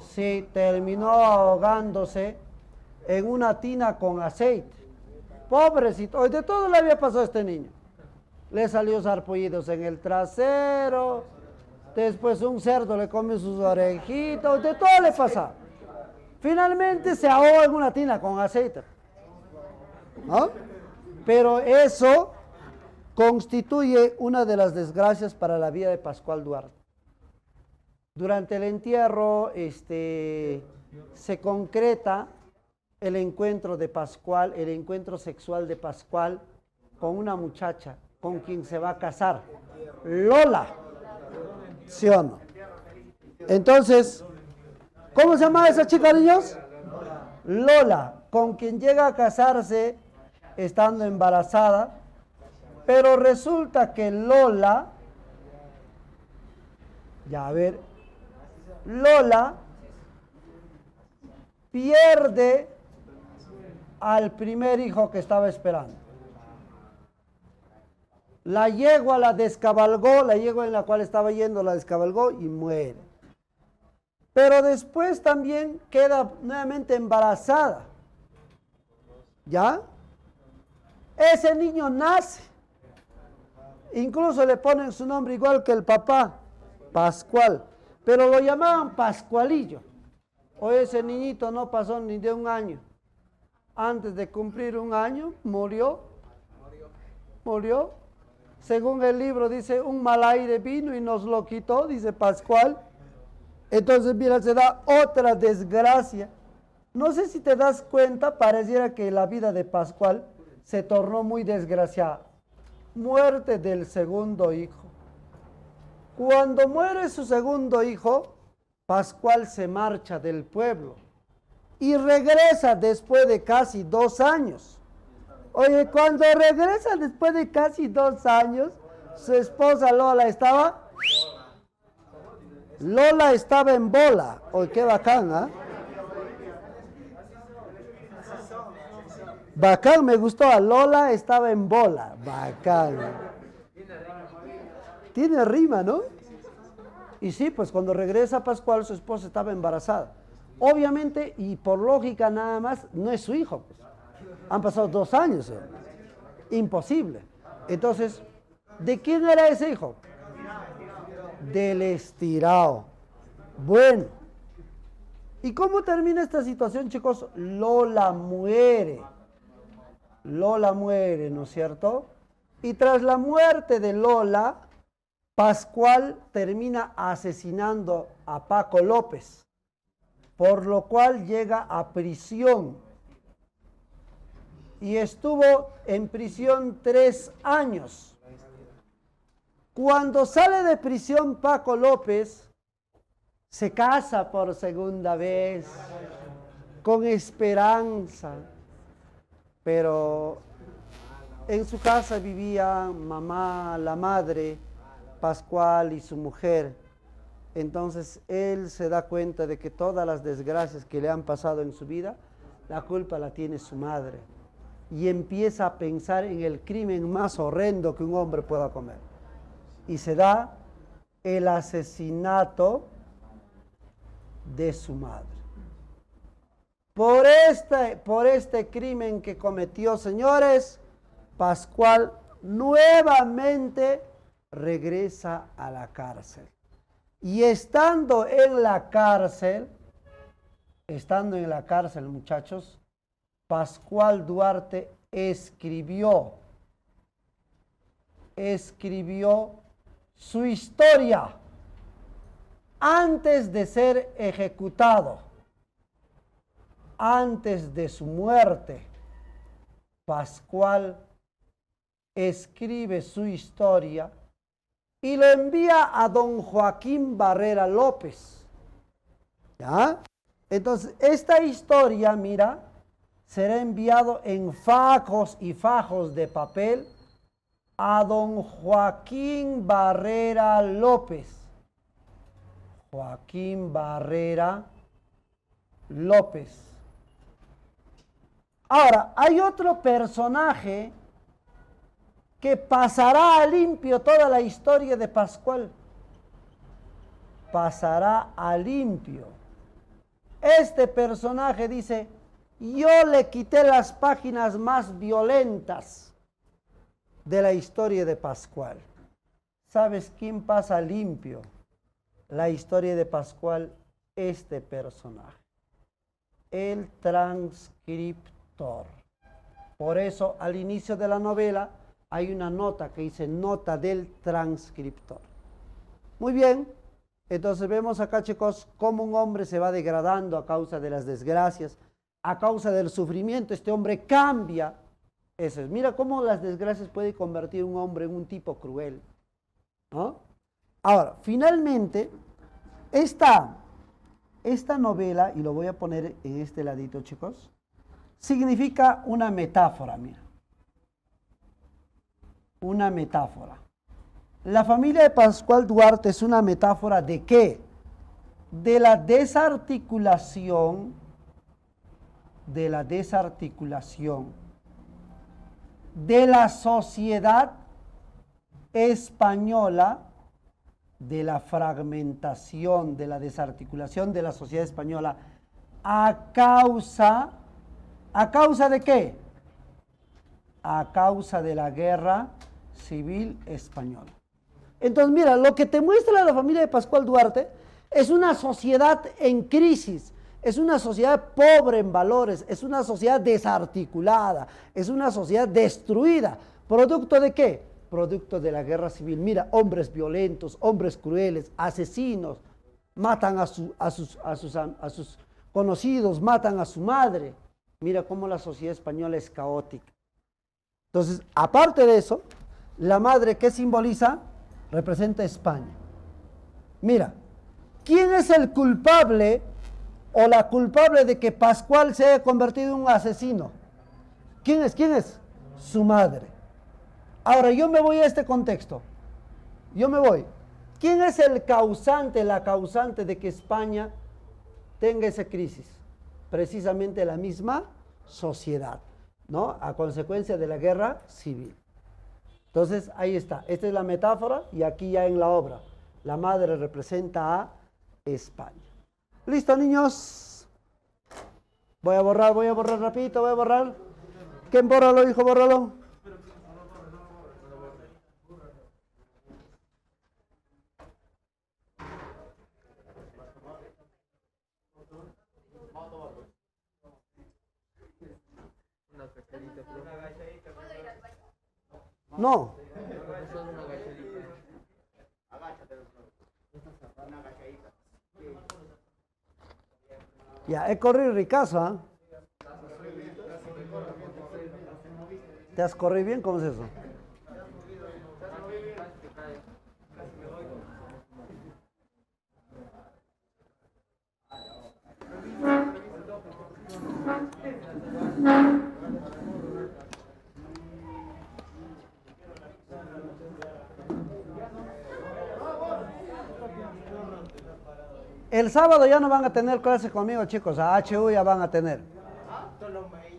Speaker 1: Sí, terminó ahogándose en una tina con aceite. Pobrecito, de todo le había pasado a este niño. Le salió sarpullidos en el trasero, después un cerdo le comió sus orejitas, de todo le pasaba. Finalmente se ahogó en una tina con aceite, ¿no? Pero eso constituye una de las desgracias para la vida de Pascual Duarte. Durante el entierro se concreta el encuentro de Pascual, el encuentro sexual de Pascual con una muchacha con quien se va a casar, Lola, ¿sí o no? Entonces, ¿cómo se llama esa chica, niños? Lola, con quien llega a casarse estando embarazada, pero resulta que Lola, Lola pierde al primer hijo que estaba esperando. La yegua la descabalgó, la yegua en la cual estaba yendo la descabalgó y muere. Pero después también queda nuevamente embarazada. ¿Ya? Ese niño nace. Incluso le ponen su nombre igual que el papá, Pascual. Pero lo llamaban Pascualillo. O ese niñito no pasó ni de un año. Antes de cumplir un año, murió. Según el libro dice, un mal aire vino y nos lo quitó, dice Pascual. Entonces, mira, se da otra desgracia. No sé si te das cuenta, pareciera que la vida de Pascual se tornó muy desgraciada. Muerte del segundo hijo. Cuando muere su segundo hijo, Pascual se marcha del pueblo y regresa después de casi 2 años. Oye, cuando regresa después de casi 2 años, Su esposa Lola estaba en bola. ¡Oh, qué bacán! ¿Ah? Bacán, me gustó. Lola estaba en bola. Bacán. Tiene rima, ¿no? Y sí, pues cuando regresa Pascual, su esposa estaba embarazada. Obviamente, y por lógica nada más, no es su hijo. Pues. Han pasado 2 años. Imposible. Entonces, ¿de quién era ese hijo? Del estirado. Bueno. ¿Y cómo termina esta situación, chicos? Lola muere. Lola muere, ¿no es cierto? Y tras la muerte de Lola, Pascual termina asesinando a Paco López, por lo cual llega a prisión. Y estuvo en prisión 3 años. Cuando sale de prisión Paco López, se casa por segunda vez, con esperanza. Pero en su casa vivían mamá, la madre, Pascual y su mujer. Entonces él se da cuenta de que todas las desgracias que le han pasado en su vida, la culpa la tiene su madre. Y empieza a pensar en el crimen más horrendo que un hombre pueda comer. Y se da el asesinato de su madre. Por este crimen que cometió, señores, Pascual nuevamente regresa a la cárcel. Y estando en la cárcel, muchachos, Pascual Duarte escribió su historia antes de ser ejecutado, antes de su muerte. Pascual escribe su historia y lo envía a don Joaquín Barrera López. ¿Ya? Entonces, esta historia, mira, será enviado en fajos y fajos de papel a don Joaquín Barrera López. Joaquín Barrera López. Ahora, hay otro personaje que pasará a limpio toda la historia de Pascual. Pasará a limpio. Este personaje dice: yo le quité las páginas más violentas de la historia de Pascual. ¿Sabes quién pasa limpio la historia de Pascual? Este personaje, el transcriptor. Por eso al inicio de la novela hay una nota que dice nota del transcriptor. Muy bien, entonces vemos acá, chicos, cómo un hombre se va degradando a causa de las desgracias, a causa del sufrimiento. Este hombre cambia. Eso es. Mira cómo las desgracias pueden convertir a un hombre en un tipo cruel, ¿no? Ahora, finalmente, esta novela, y lo voy a poner en este ladito, chicos, significa una metáfora, mira. Una metáfora. La familia de Pascual Duarte es una metáfora ¿de qué? De la desarticulación, de la sociedad española, de la fragmentación, de la desarticulación de la sociedad española, ¿a causa de qué? A causa de la guerra civil española. Entonces, mira, lo que te muestra la familia de Pascual Duarte es una sociedad en crisis, es una sociedad pobre en valores, es una sociedad desarticulada, es una sociedad destruida. ¿Producto de qué? Producto de la guerra civil. Mira, hombres violentos, hombres crueles, asesinos, matan a sus conocidos, matan a su madre. Mira cómo la sociedad española es caótica. Entonces, aparte de eso, la madre, ¿qué simboliza? Representa España. Mira, ¿quién es el culpable o la culpable de que Pascual se haya convertido en un asesino? ¿Quién es? Su madre. Ahora, yo me voy a este contexto. Yo me voy. ¿Quién es el causante, la causante de que España tenga esa crisis? Precisamente la misma sociedad, ¿no? A consecuencia de la guerra civil. Entonces, ahí está. Esta es la metáfora y aquí ya en la obra. La madre representa a España. ¿Listo, niños? Voy a borrar rapidito, voy a borrar. ¿Quién bórralo, hijo? Bórralo. No. Ya, he corrido ricazo, ¿ah? ¿Te has corrido bien? ¿Cómo es eso? El sábado ya no van a tener clase conmigo, chicos. A HU ya van a tener.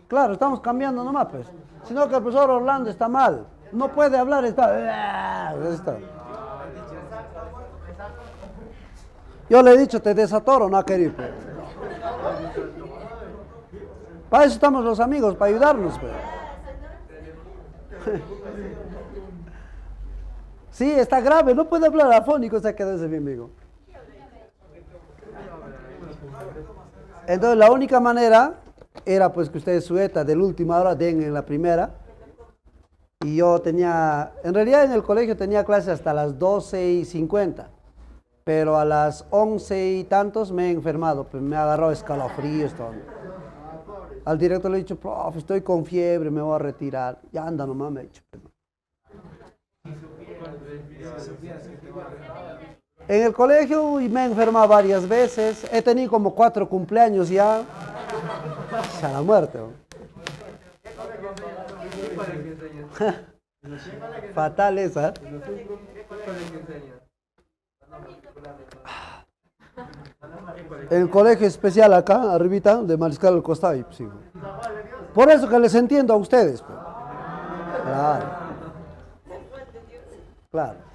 Speaker 1: Claro, estamos cambiando nomás, pues. Sino que el profesor Orlando está mal. No puede hablar, está. Yo le he dicho, te desatoro, no ha querido. Pues. Para eso estamos los amigos, para ayudarnos. Pues. Sí, está grave, no puede hablar afónico, se quedó ese mi amigo. Entonces la única manera era pues que ustedes su ETA del última hora den en la primera. Y yo tenía, en realidad en el colegio tenía clase hasta las 12:50. Pero a las 11 y tantos me he enfermado, pues me agarró escalofríos, todo. Al director le he dicho, profe, estoy con fiebre, me voy a retirar. Ya anda nomás, me ha dicho. En el colegio me he enfermado varias veces, he tenido como 4 cumpleaños ya. A la muerte. ¿No? Fatal esa. En el colegio especial acá, arribita, de Mariscal al costado. Sí. Por eso que les entiendo a ustedes. Pues. Claro. Claro.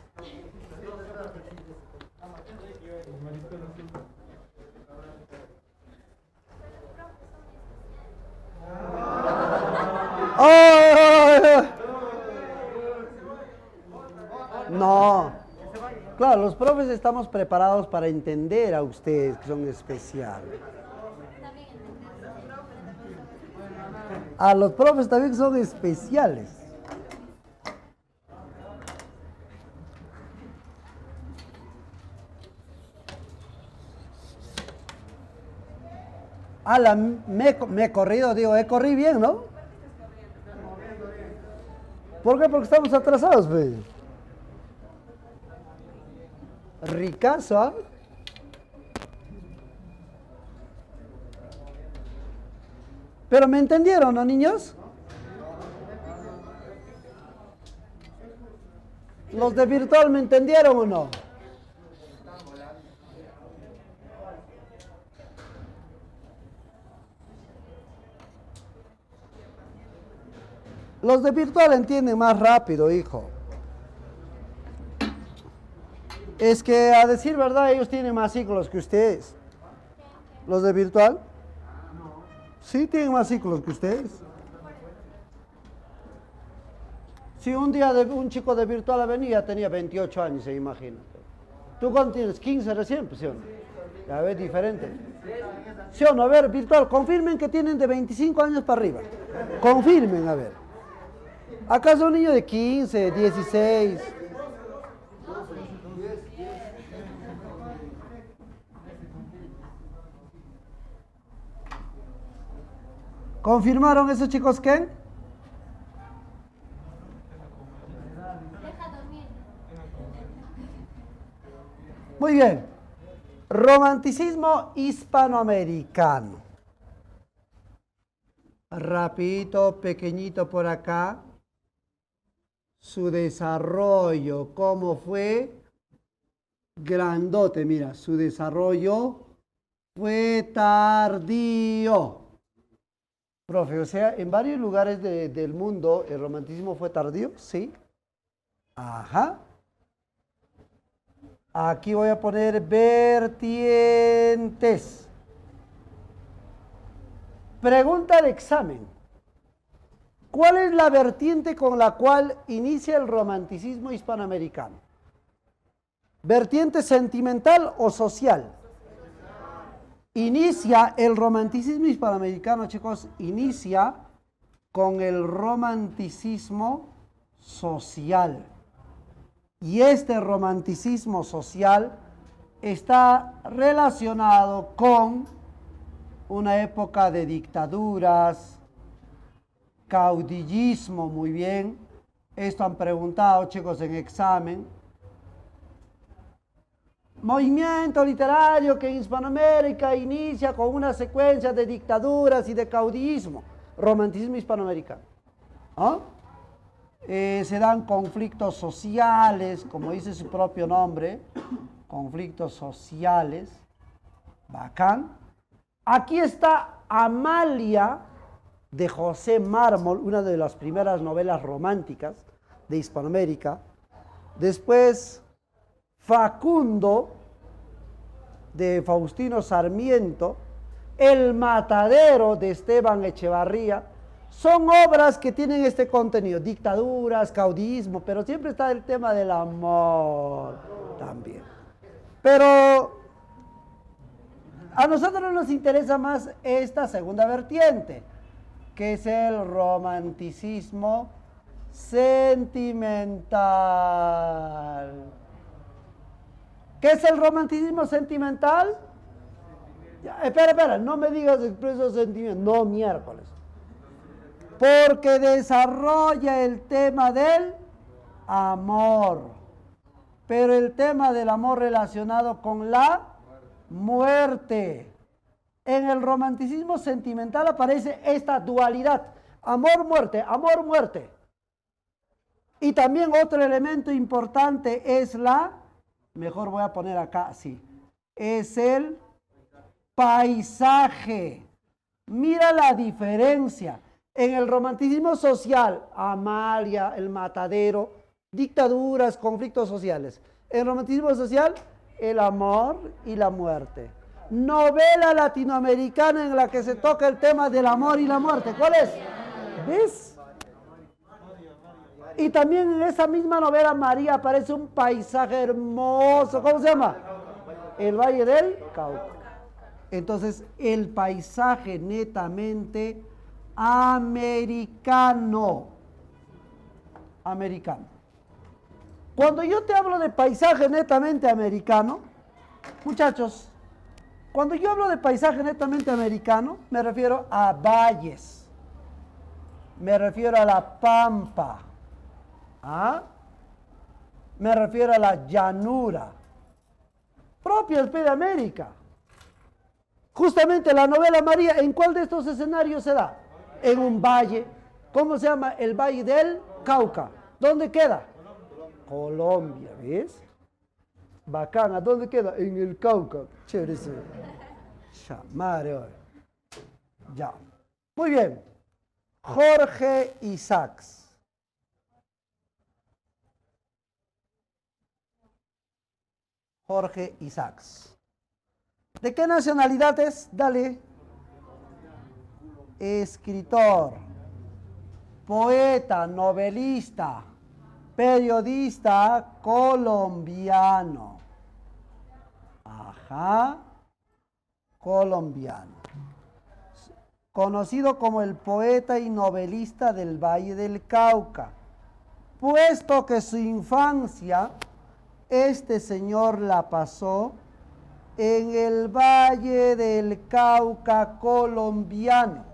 Speaker 1: ¡Oh! No. Claro, los profes estamos preparados para entender a ustedes que son especiales. A los profes también son especiales. Me he corrido, digo, he corrido bien, ¿no? ¿Por qué? Porque estamos atrasados, pues. Ricazo, ¿ah? ¿Pero me entendieron, no, niños? ¿Los de virtual me entendieron o no? Los de virtual entienden más rápido, hijo. Es que, a decir verdad, ellos tienen más ciclos que ustedes. ¿Los de virtual? Sí, tienen más ciclos que ustedes. Si un día un chico de virtual venía, tenía 28 años, se imagina. ¿Tú cuánto tienes? 15 recién, pues, ¿sí o no? Ya ves, diferente. ¿Sí o no? A ver, virtual, confirmen que tienen de 25 años para arriba. Confirmen, a ver. Acá son niños de 15, 16. ¿Confirmaron esos chicos qué? Muy bien. Romanticismo hispanoamericano. Rapidito, pequeñito por acá. Su desarrollo, ¿cómo fue? Grandote, mira, su desarrollo fue tardío. Profe, o sea, en varios lugares del mundo el romanticismo fue tardío, ¿sí? Ajá. Aquí voy a poner vertientes. Pregunta de examen. ¿Cuál es la vertiente con la cual inicia el romanticismo hispanoamericano? ¿Vertiente sentimental o social? Inicia el romanticismo hispanoamericano, chicos, inicia con el romanticismo social. Y este romanticismo social está relacionado con una época de dictaduras, caudillismo, muy bien. Esto han preguntado, chicos, en examen. Movimiento literario que en Hispanoamérica inicia con una secuencia de dictaduras y de caudillismo. Romanticismo hispanoamericano. ¿Ah? Se dan conflictos sociales, como dice su propio nombre, conflictos sociales. Bacán. Aquí está Amalia de José Mármol, una de las primeras novelas románticas de Hispanoamérica. Después Facundo de Faustino Sarmiento, El Matadero de Esteban Echevarría, son obras que tienen este contenido, dictaduras, caudillismo, pero siempre está el tema del amor también. Pero a nosotros nos interesa más esta segunda vertiente, que es el romanticismo sentimental. ¿Qué es el romanticismo sentimental? Ya, espera, no me digas expreso sentimiento, no miércoles. Porque desarrolla el tema del amor, pero el tema del amor relacionado con la muerte. En el romanticismo sentimental aparece esta dualidad, amor-muerte, amor-muerte. Y también otro elemento importante es mejor voy a poner acá así, es el paisaje. Mira la diferencia. En el romanticismo social, Amalia, El Matadero, dictaduras, conflictos sociales. En el romanticismo social, el amor y la muerte. Novela latinoamericana en la que se toca el tema del amor y la muerte. ¿Cuál es? ¿Ves? Y también en esa misma novela María aparece un paisaje hermoso. ¿Cómo se llama? El Valle del Cauca. Entonces, el paisaje netamente americano. Americano. Cuando yo te hablo de paisaje netamente americano, muchachos, cuando yo hablo de paisaje netamente americano, me refiero a valles, me refiero a la pampa, ¿ah? Me refiero a la llanura, propias de América. Justamente la novela María, ¿en cuál de estos escenarios se da? En un valle. ¿Cómo se llama? El Valle del Cauca. ¿Dónde queda? Colombia, ¿ves? Bacana, ¿dónde queda? En el Cauca. Chévere ese. Ya. Muy bien. Jorge Isaacs. Jorge Isaacs. ¿De qué nacionalidad es? Dale. Escritor, poeta, novelista, periodista colombiano. Ajá, colombiano. Conocido como el poeta y novelista del Valle del Cauca, puesto que su infancia, este señor la pasó en el Valle del Cauca colombiano.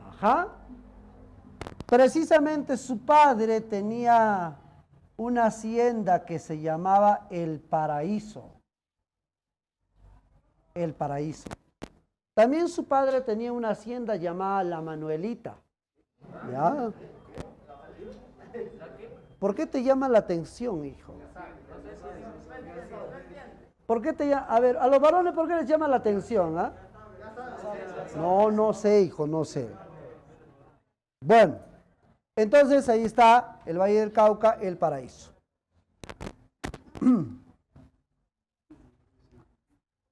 Speaker 1: Ajá. Precisamente su padre tenía una hacienda que se llamaba El Paraíso. El Paraíso. También su padre tenía una hacienda llamada La Manuelita. ¿Ya? ¿Por qué te llama la atención, hijo? ¿Por qué te llama? A ver, a los varones, ¿por qué les llama la atención? ¿Ah? No, no sé, hijo, no sé. Bueno, entonces ahí está el Valle del Cauca, el paraíso.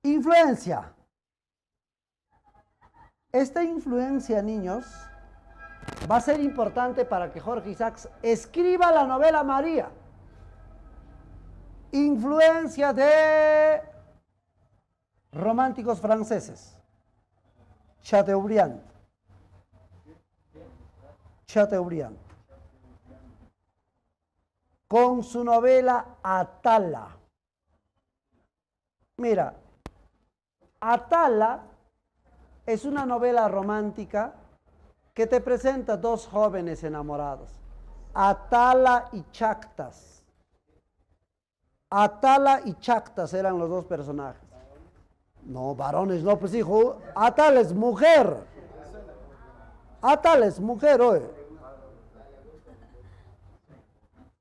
Speaker 1: Influencia. Esta influencia, niños, va a ser importante para que Jorge Isaacs escriba la novela María. Influencia de románticos franceses. Chateaubriand. Con su novela Atala. Mira, Atala es una novela romántica que te presenta dos jóvenes enamorados, Atala y Chactas. Atala y Chactas eran los dos personajes. No, varones, no, pues hijo, Atala es mujer. Atala es mujer, oye.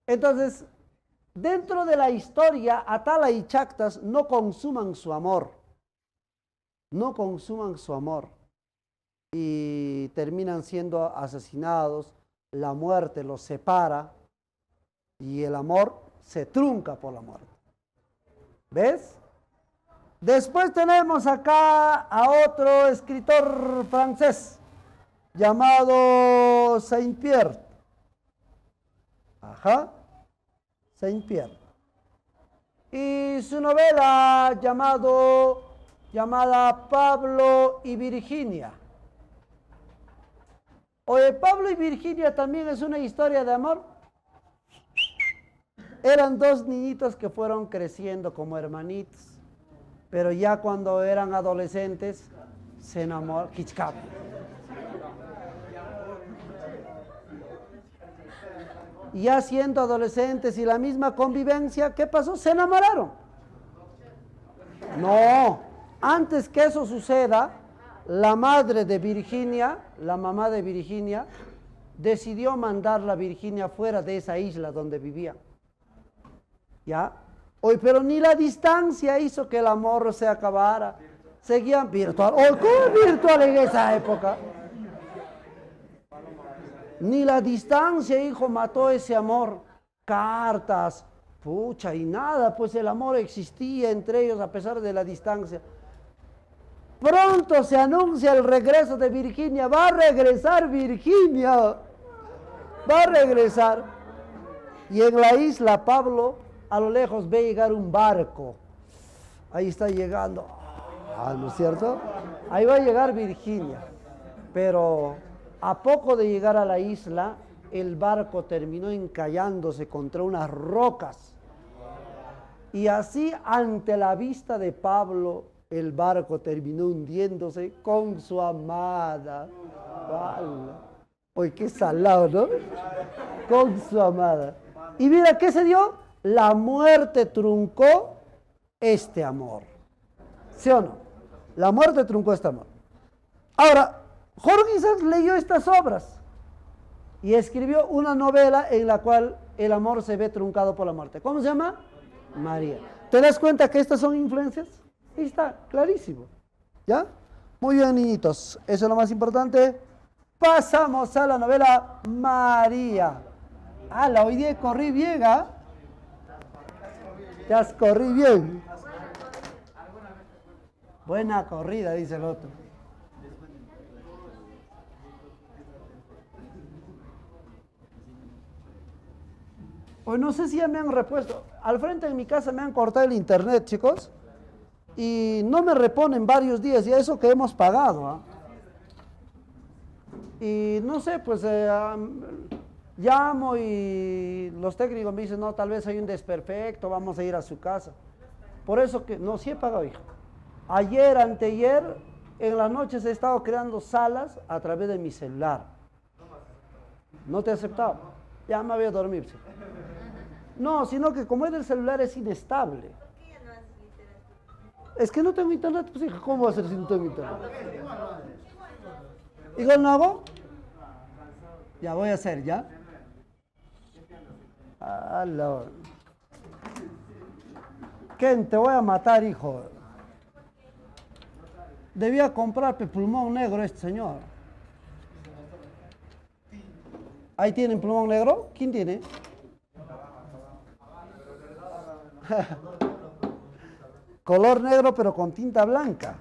Speaker 1: Entonces, dentro de la historia, Atala y Chactas no consuman su amor. No consuman su amor. Y terminan siendo asesinados, la muerte los separa y el amor se trunca por la muerte. ¿Ves? Después tenemos acá a otro escritor francés llamado Saint-Pierre. Ajá, Saint-Pierre. Y su novela llamada Pablo y Virginia. Oye, Pablo y Virginia también es una historia de amor. Eran dos niñitos que fueron creciendo como hermanitos, pero ya cuando eran adolescentes se enamoraron. Ya siendo adolescentes y la misma convivencia, ¿qué pasó? Se enamoraron. No, antes que eso suceda, la madre de Virginia, la mamá de Virginia, decidió mandar a Virginia fuera de esa isla donde vivía. ¿Ya? Hoy, pero ni la distancia hizo que el amor se acabara. Seguían virtual. Hoy, ¿cómo virtual en esa época? Ni la distancia, hijo, mató ese amor. Cartas, pucha, y nada, pues el amor existía entre ellos a pesar de la distancia. Pronto se anuncia el regreso de Virginia. Va a regresar Virginia. Va a regresar. Y en la isla, Pablo, a lo lejos ve llegar un barco. Ahí está llegando. ¿No es cierto? Ahí va a llegar Virginia. Pero a poco de llegar a la isla, el barco terminó encallándose contra unas rocas. Y así, ante la vista de Pablo, el barco terminó hundiéndose con su amada. Oye, qué salado, ¿no? Con su amada. Y mira, ¿qué se dio? La muerte truncó este amor. ¿Sí o no? La muerte truncó este amor. Ahora, Jorge Isaacs leyó estas obras y escribió una novela en la cual el amor se ve truncado por la muerte. ¿Cómo se llama? María. ¿Te das cuenta que estas son influencias? Ahí está, clarísimo. ¿Ya? Muy bien, niñitos. Eso es lo más importante. Pasamos a la novela María. Hoy día corrí bien, ¿ah? Te has corrido bien. Buena corrida, dice el otro. Hoy no sé si ya me han repuesto. Al frente de mi casa me han cortado el internet, chicos. Y no me reponen varios días, y eso que hemos pagado. ¿Eh? Y no sé, pues llamo y los técnicos me dicen, no, tal vez hay un desperfecto, vamos a ir a su casa. Por eso que, no, sí he pagado, hijo. Ayer, anteayer, en las noches he estado creando salas a través de mi celular. ¿No te he aceptado? Ya me voy a dormir. Sí. No, sino que como es del celular es inestable. Es que no tengo internet, pues hija, ¿cómo va a ser si no tengo internet? ¿Igual no hago? Ya voy a hacer, ¿ya? Aló. Ken, te voy a matar, hijo. Debía comprar pulmón negro este señor. ¿Ahí tienen pulmón negro? ¿Quién tiene? Color negro pero con tinta blanca.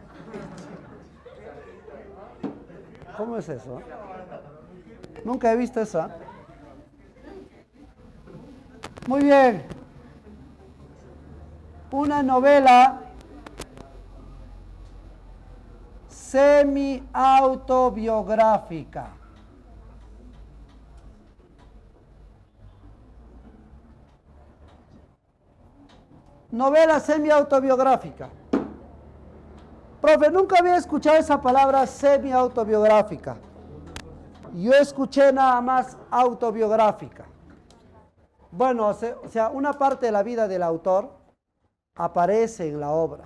Speaker 1: ¿Cómo es eso? Nunca he visto esa. Muy bien. Una novela semi-autobiográfica. Novela semi-autobiográfica. Profe, nunca había escuchado esa palabra semi-autobiográfica. Yo escuché nada más autobiográfica. Bueno, o sea, una parte de la vida del autor aparece en la obra.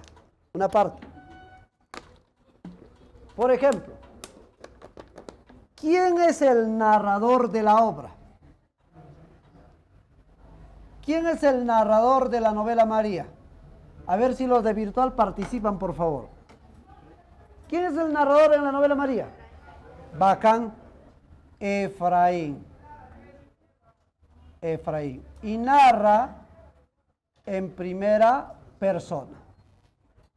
Speaker 1: Una parte. Por ejemplo, ¿quién es el narrador de la obra? ¿Quién es el narrador de la novela María? A ver si los de virtual participan, por favor. ¿Quién es el narrador en la novela María? Bacán, Efraín. Efraín. Y narra en primera persona.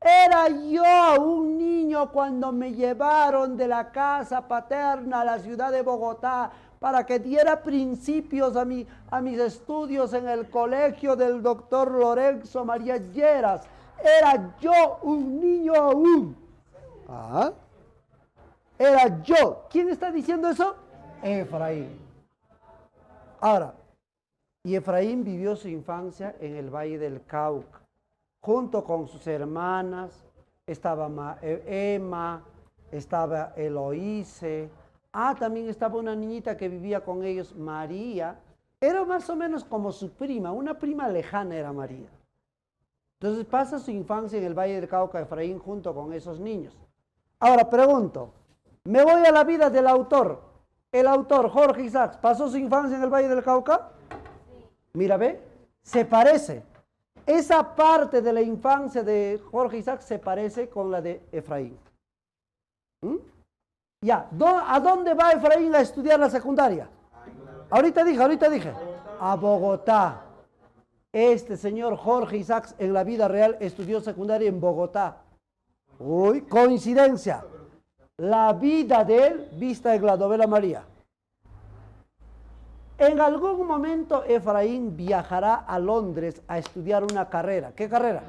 Speaker 1: Era yo un niño cuando me llevaron de la casa paterna a la ciudad de Bogotá para que diera principios a mis estudios en el colegio del doctor Lorenzo María Lleras. Era yo un niño aún. ¿Ah? Era yo. ¿Quién está diciendo eso? Efraín. Ahora, y Efraín vivió su infancia en el Valle del Cauca, junto con sus hermanas. Estaba Emma, estaba Eloíse. También estaba una niñita que vivía con ellos, María. Era más o menos como su prima, una prima lejana era María. Entonces pasa su infancia en el Valle del Cauca, Efraín, junto con esos niños. Ahora pregunto, me voy a la vida del autor. El autor, Jorge Isaacs, ¿pasó su infancia en el Valle del Cauca? Mira, ve, se parece. Esa parte de la infancia de Jorge Isaacs se parece con la de Efraín. Ya, ¿a dónde va Efraín a estudiar la secundaria? Ahorita dije. A Bogotá. Este señor Jorge Isaacs en la vida real estudió secundaria en Bogotá. Uy, coincidencia. La vida de él vista en la novela María. En algún momento Efraín viajará a Londres a estudiar una carrera. ¿Qué carrera?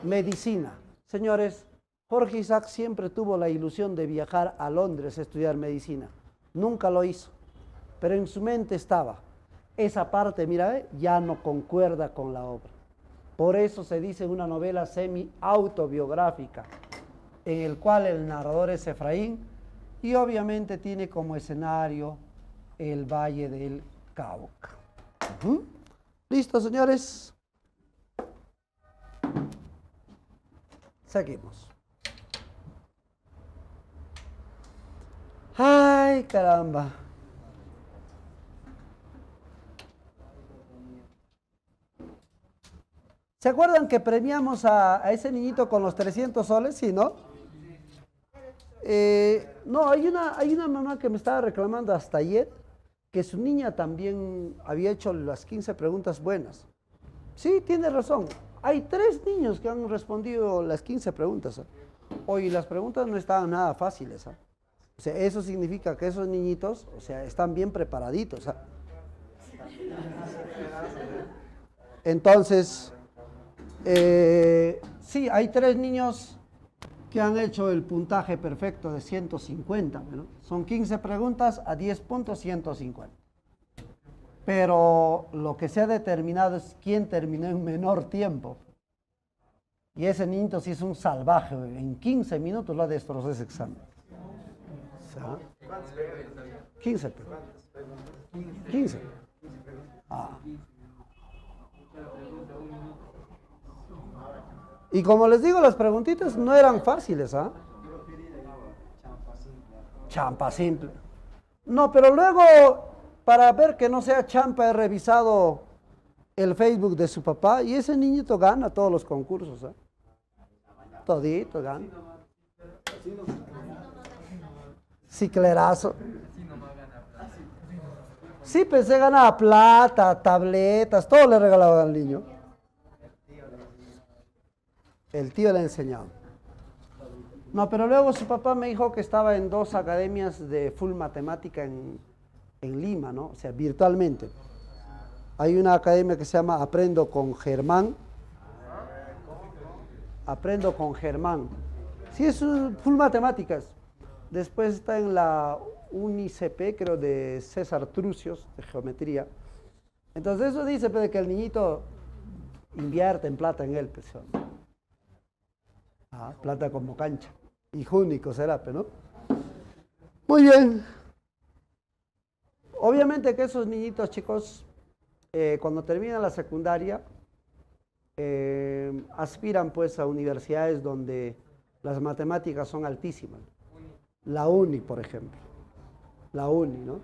Speaker 1: Medicina. Señores, Jorge Isaacs siempre tuvo la ilusión de viajar a Londres a estudiar medicina. Nunca lo hizo, pero en su mente estaba. Esa parte, mira, ya no concuerda con la obra. Por eso se dice una novela semi-autobiográfica, en el cual el narrador es Efraín y obviamente tiene como escenario el Valle del Cauca. ¿Listo, señores? Seguimos. ¡Ay, caramba! ¿Se acuerdan que premiamos a ese niñito con los 300 soles? Sí, ¿no? No, hay una mamá que me estaba reclamando hasta ayer que su niña también había hecho las 15 preguntas buenas. Sí, tiene razón. Hay 3 niños que han respondido las 15 preguntas. Hoy las preguntas no estaban nada fáciles. O sea, eso significa que esos niñitos, o sea, están bien preparaditos. Entonces, sí, hay 3 niños que han hecho el puntaje perfecto de 150, ¿no? Son 15 preguntas a 10 puntos, 150. Pero lo que se ha determinado es quién terminó en menor tiempo. Y ese niñito sí es un salvaje, en 15 minutos lo ha destrozado ese examen. O sea, 15. 15. Y como les digo, las preguntitas no eran fáciles, Champa simple. No, pero luego, para ver que no sea champa, he revisado el Facebook de su papá y ese niñito gana todos los concursos. ¿Eh? Todito gana. Ciclerazo. Sí, pensé ganaba plata, tabletas, todo le regalaban al niño. El tío le ha enseñado. No, pero luego su papá me dijo que estaba en 2 academias de full matemática en Lima, ¿no? O sea, virtualmente. Hay una academia que se llama Aprendo con Germán. Aprendo con Germán. Sí, es full matemáticas. Después está en la UNICP, creo, de César Trucios, de geometría. Entonces eso dice pues, que el niñito invierte en plata en él. Pues, plata como cancha. Hijo único será, ¿no? Muy bien. Obviamente que esos niñitos, chicos, cuando terminan la secundaria, aspiran pues a universidades donde las matemáticas son altísimas. La UNI, por ejemplo. La UNI, ¿no? O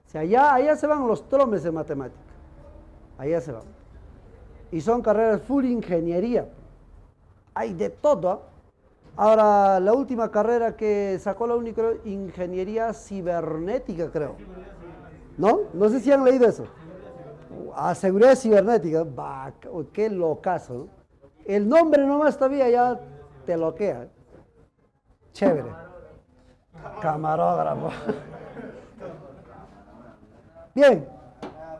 Speaker 1: sea, allá se van los tromes de matemática. Allá se van. Y son carreras full ingeniería. Hay de todo. ¿Eh? Ahora, la última carrera que sacó la UNI, creo, ingeniería cibernética, creo. ¿No? No sé si han leído eso. Seguridad cibernética. Bah, qué locazo, ¿no? El nombre nomás todavía ya te loquea. Chévere. Camarógrafo. Bien.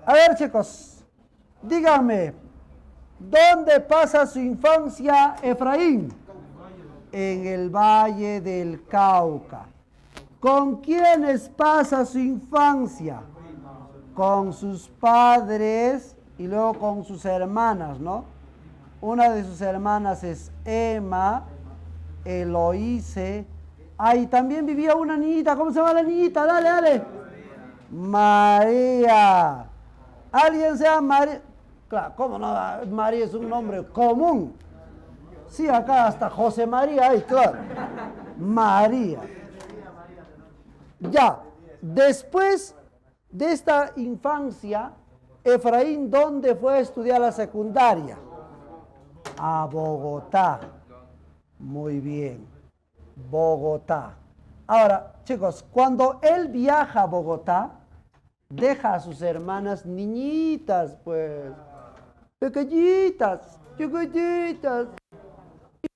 Speaker 1: A ver, chicos. Díganme. ¿Dónde pasa su infancia Efraín? En el Valle del Cauca. ¿Con quiénes pasa su infancia? Con sus padres y luego con sus hermanas, ¿no? Una de sus hermanas es Emma, Eloíse. Ahí también vivía una niñita. ¿Cómo se llama la niñita? Dale, dale. María. ¿Alguien se llama María? Claro, ¿cómo no? María es un nombre común. Sí, acá hasta José María hay, claro. María. Ya, después de esta infancia, Efraín, ¿dónde fue a estudiar la secundaria? A Bogotá. Muy bien. Bogotá. Ahora, chicos, cuando él viaja a Bogotá, deja a sus hermanas niñitas, pues, pequeñitas, chiquititas,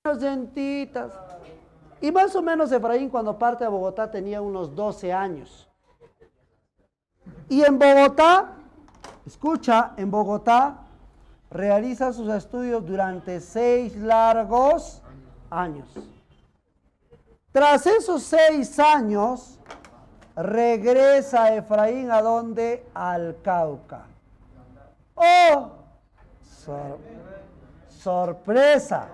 Speaker 1: inocentitas. Y más o menos Efraín cuando parte a Bogotá tenía unos 12 años. Y en Bogotá, escucha, en Bogotá realiza sus estudios durante 6 largos años. Tras esos 6 años, regresa Efraín ¿a dónde? Al Cauca. ¡Oh! Sorpresa.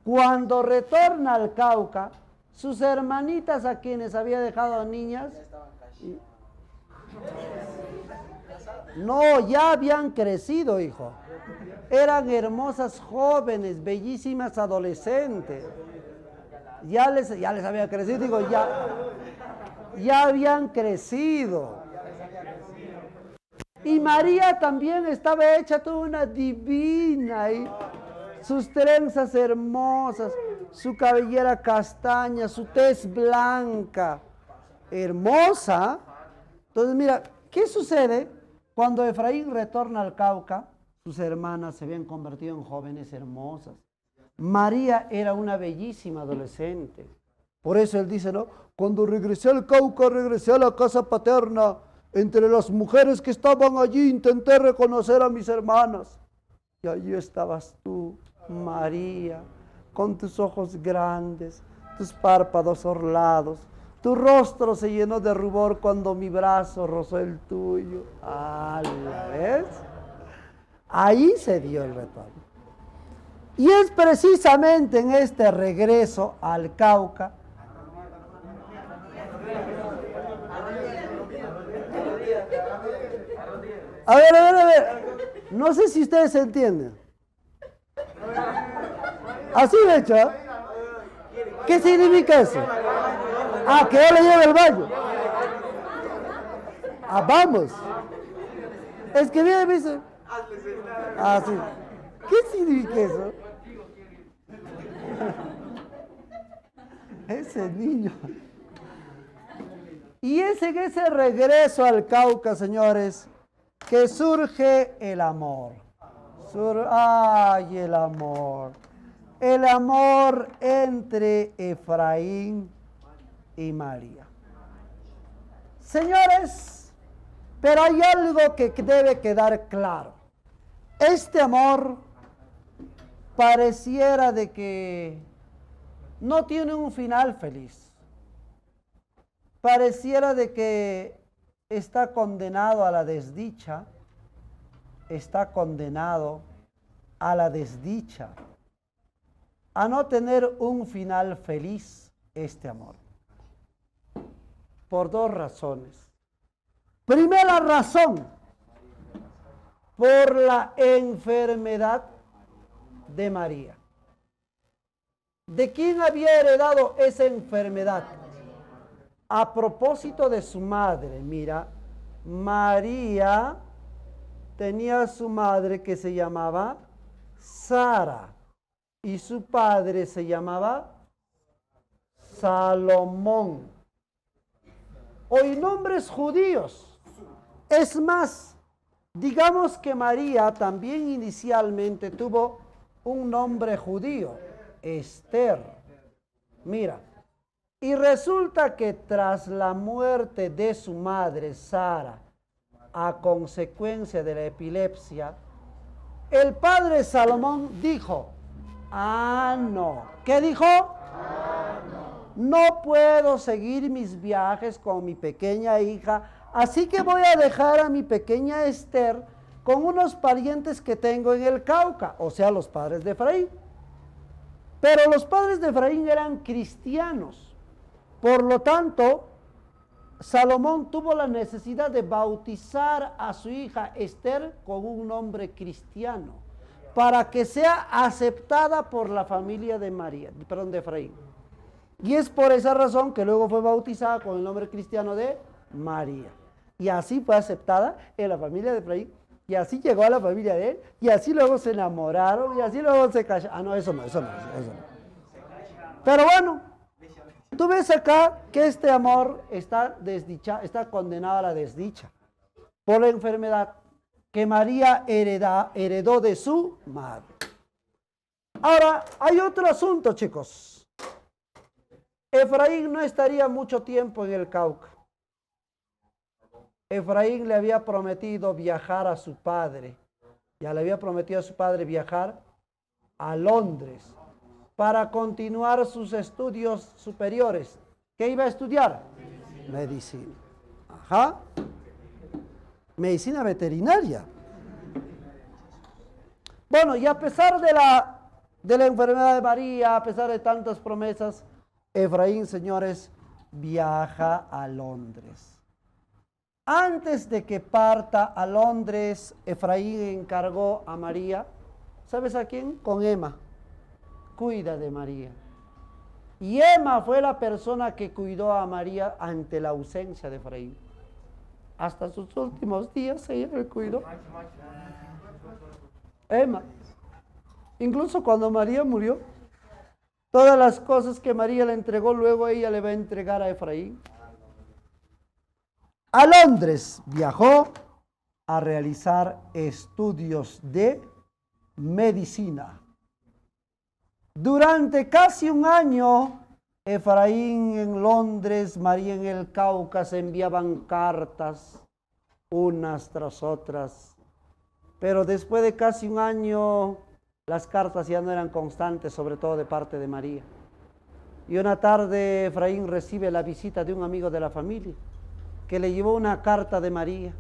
Speaker 1: Cuando retorna al Cauca, sus hermanitas a quienes había dejado niñas, no, ya habían crecido, hijo. Eran hermosas jóvenes, bellísimas adolescentes. Ya les había crecido, digo, ya habían crecido. Y María también estaba hecha toda una divina, y sus trenzas hermosas, su cabellera castaña, su tez blanca, hermosa. Entonces, mira, ¿qué sucede? Cuando Efraín retorna al Cauca, sus hermanas se habían convertido en jóvenes hermosas. María era una bellísima adolescente. Por eso él dice, ¿no? Cuando regresé al Cauca, regresé a la casa paterna. Entre las mujeres que estaban allí intenté reconocer a mis hermanas. Y allí estabas tú, María, con tus ojos grandes, tus párpados orlados. Tu rostro se llenó de rubor cuando mi brazo rozó el tuyo. ¿Ves? Ahí se dio el retorno. Y es precisamente en este regreso al Cauca. A ver. No sé si ustedes entienden. Así de hecho. ¿Qué significa eso? Que yo le lleve el baño. Vamos. Es que viene y me dice, Ah, sí. ¿Qué significa eso? Ese niño. Y es en ese regreso al Cauca, señores, que surge el amor. ¡Ay, el amor! El amor entre Efraín y María. Señores, pero hay algo que debe quedar claro. Este amor pareciera de que no tiene un final feliz. Pareciera de que está condenado a la desdicha, está condenado a la desdicha, a no tener un final feliz este amor. Por dos razones. Primera razón, por la enfermedad de María. ¿De quién había heredado esa enfermedad? A propósito de su madre, mira, María tenía a su madre que se llamaba Sara y su padre se llamaba Salomón. Hoy nombres judíos. Es más, digamos que María también inicialmente tuvo un nombre judío, Esther. Mira, y resulta que tras la muerte de su madre Sara, a consecuencia de la epilepsia, el padre Salomón dijo, no. ¿Qué dijo? No puedo seguir mis viajes con mi pequeña hija, así que voy a dejar a mi pequeña Esther con unos parientes que tengo en el Cauca, o sea, los padres de Efraín. Pero los padres de Efraín eran cristianos. Por lo tanto, Salomón tuvo la necesidad de bautizar a su hija Esther con un nombre cristiano, para que sea aceptada por la familia de de Efraín. Y es por esa razón que luego fue bautizada con el nombre cristiano de María. Y así fue aceptada en la familia de Efraín, y así llegó a la familia de él, y así luego se enamoraron, y así luego se casaron. No, eso no. Pero bueno, tú ves acá que este amor está condenado a la desdicha por la enfermedad que María heredó de su madre. Ahora, hay otro asunto, chicos. Efraín no estaría mucho tiempo en el Cauca. Efraín le había prometido viajar a su padre. Ya le había prometido a su padre viajar a Londres para continuar sus estudios superiores. ¿Qué iba a estudiar? Medicina. Ajá. Medicina veterinaria. Bueno, y a pesar de la enfermedad de María, a pesar de tantas promesas, Efraín, señores, viaja a Londres. Antes de que parta a Londres, Efraín encargó a María, ¿sabes a quién? Con Emma. Cuida de María. Y Emma fue la persona que cuidó a María ante la ausencia de Efraín. Hasta sus últimos días ella le cuidó. Emma. Incluso cuando María murió, todas las cosas que María le entregó, luego ella le va a entregar a Efraín. A Londres viajó a realizar estudios de medicina. Durante casi un año, Efraín en Londres, María en el Cauca, se enviaban cartas unas tras otras. Pero después de casi un año, las cartas ya no eran constantes, sobre todo de parte de María. Y una tarde Efraín recibe la visita de un amigo de la familia, que le llevó una carta de María.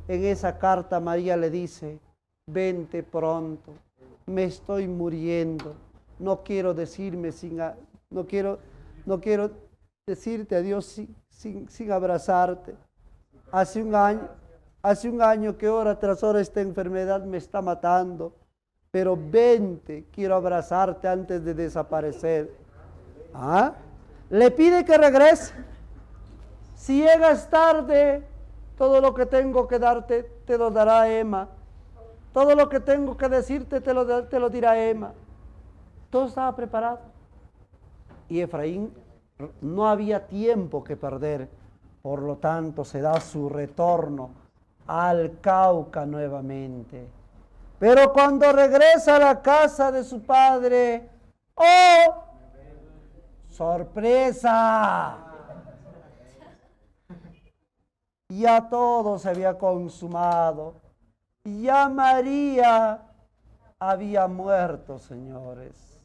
Speaker 1: En esa carta María le dice, vente pronto, me estoy muriendo. No quiero decirte adiós sin abrazarte. Hace un año que hora tras hora esta enfermedad me está matando, pero vente, quiero abrazarte antes de desaparecer. Le pide que regrese. Si llegas tarde, todo lo que tengo que darte te lo dará Emma. Todo lo que tengo que decirte te lo dirá Emma. Todo estaba preparado. Y Efraín no había tiempo que perder. Por lo tanto, se da su retorno al Cauca nuevamente. Pero cuando regresa a la casa de su padre, ¡oh! ¡Sorpresa! Ya todo se había consumado. Ya María había muerto, señores.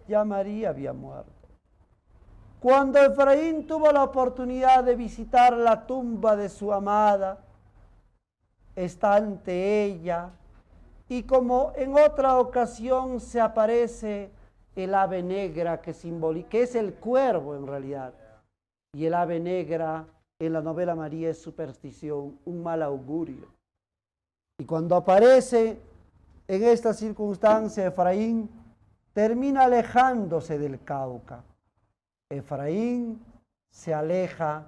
Speaker 1: Ya María había muerto. Cuando Efraín tuvo la oportunidad de visitar la tumba de su amada, está ante ella, y como en otra ocasión se aparece el ave negra que es el cuervo en realidad, y el ave negra en la novela María es superstición, un mal augurio. Y cuando aparece en esta circunstancia, Efraín termina alejándose del Cauca. Efraín se aleja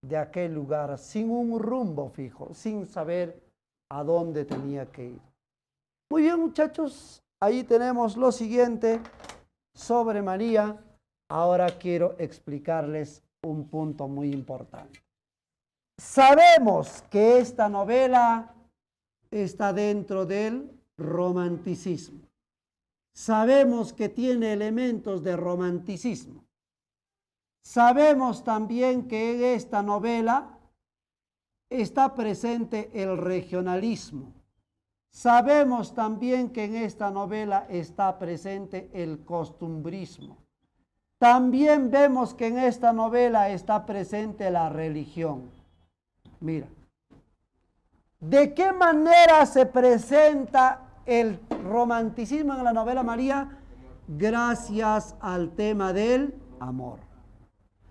Speaker 1: de aquel lugar sin un rumbo fijo, sin saber a dónde tenía que ir. Muy bien, muchachos, ahí tenemos lo siguiente sobre María. Ahora quiero explicarles un punto muy importante. Sabemos que esta novela está dentro del romanticismo. Sabemos que tiene elementos de romanticismo. Sabemos también que en esta novela está presente el regionalismo. Sabemos también que en esta novela está presente el costumbrismo. También vemos que en esta novela está presente la religión. Mira, ¿de qué manera se presenta el romanticismo en la novela María? Gracias al tema del amor.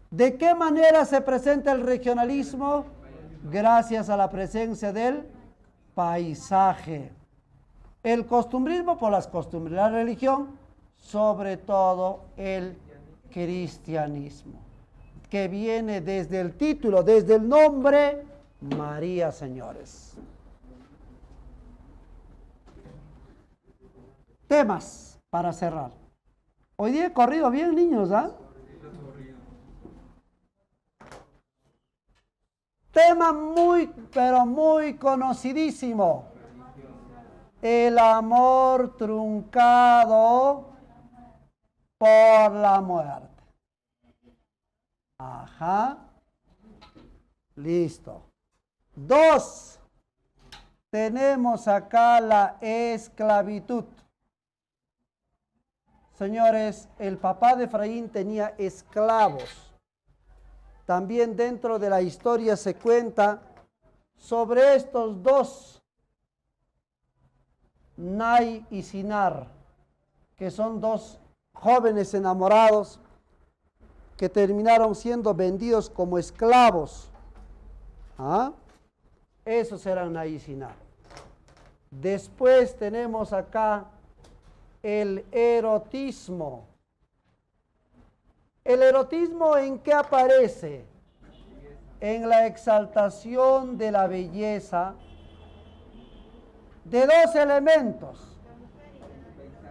Speaker 1: ¿De qué manera se presenta el regionalismo? Gracias a la presencia del paisaje. El costumbrismo por las costumbres. La religión, sobre todo el cristianismo, que viene desde el título, desde el nombre María, señores. Temas para cerrar. Hoy día he corrido bien, niños, ¿ah? Tema muy, pero muy conocidísimo. El amor truncado por la muerte. Ajá. Listo. 2. Tenemos acá la esclavitud. Señores, el papá de Efraín tenía esclavos. También dentro de la historia se cuenta sobre estos dos, Nay y Sinar, que son dos jóvenes enamorados que terminaron siendo vendidos como esclavos. ¿Ah? Esos eran Nay y Sinar. Después tenemos acá el erotismo. ¿El erotismo en qué aparece? En la exaltación de la belleza de dos elementos.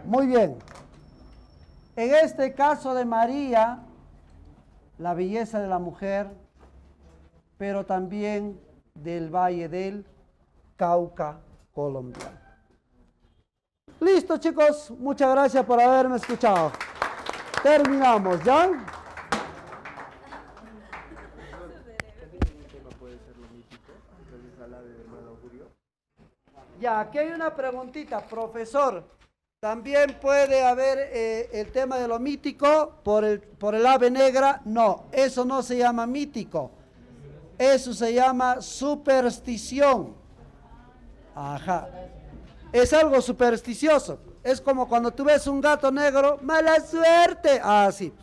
Speaker 1: Muy bien. En este caso de María, la belleza de la mujer, pero también del Valle del Cauca colombiano. Listo, chicos. Muchas gracias por haberme escuchado. Terminamos, ¿ya? Ya, aquí hay una preguntita, profesor. ¿También puede haber el tema de lo mítico por el ave negra? No, eso no se llama mítico. Eso se llama superstición. Ajá. Es algo supersticioso. Es como cuando tú ves un gato negro, mala suerte. Ah, sí.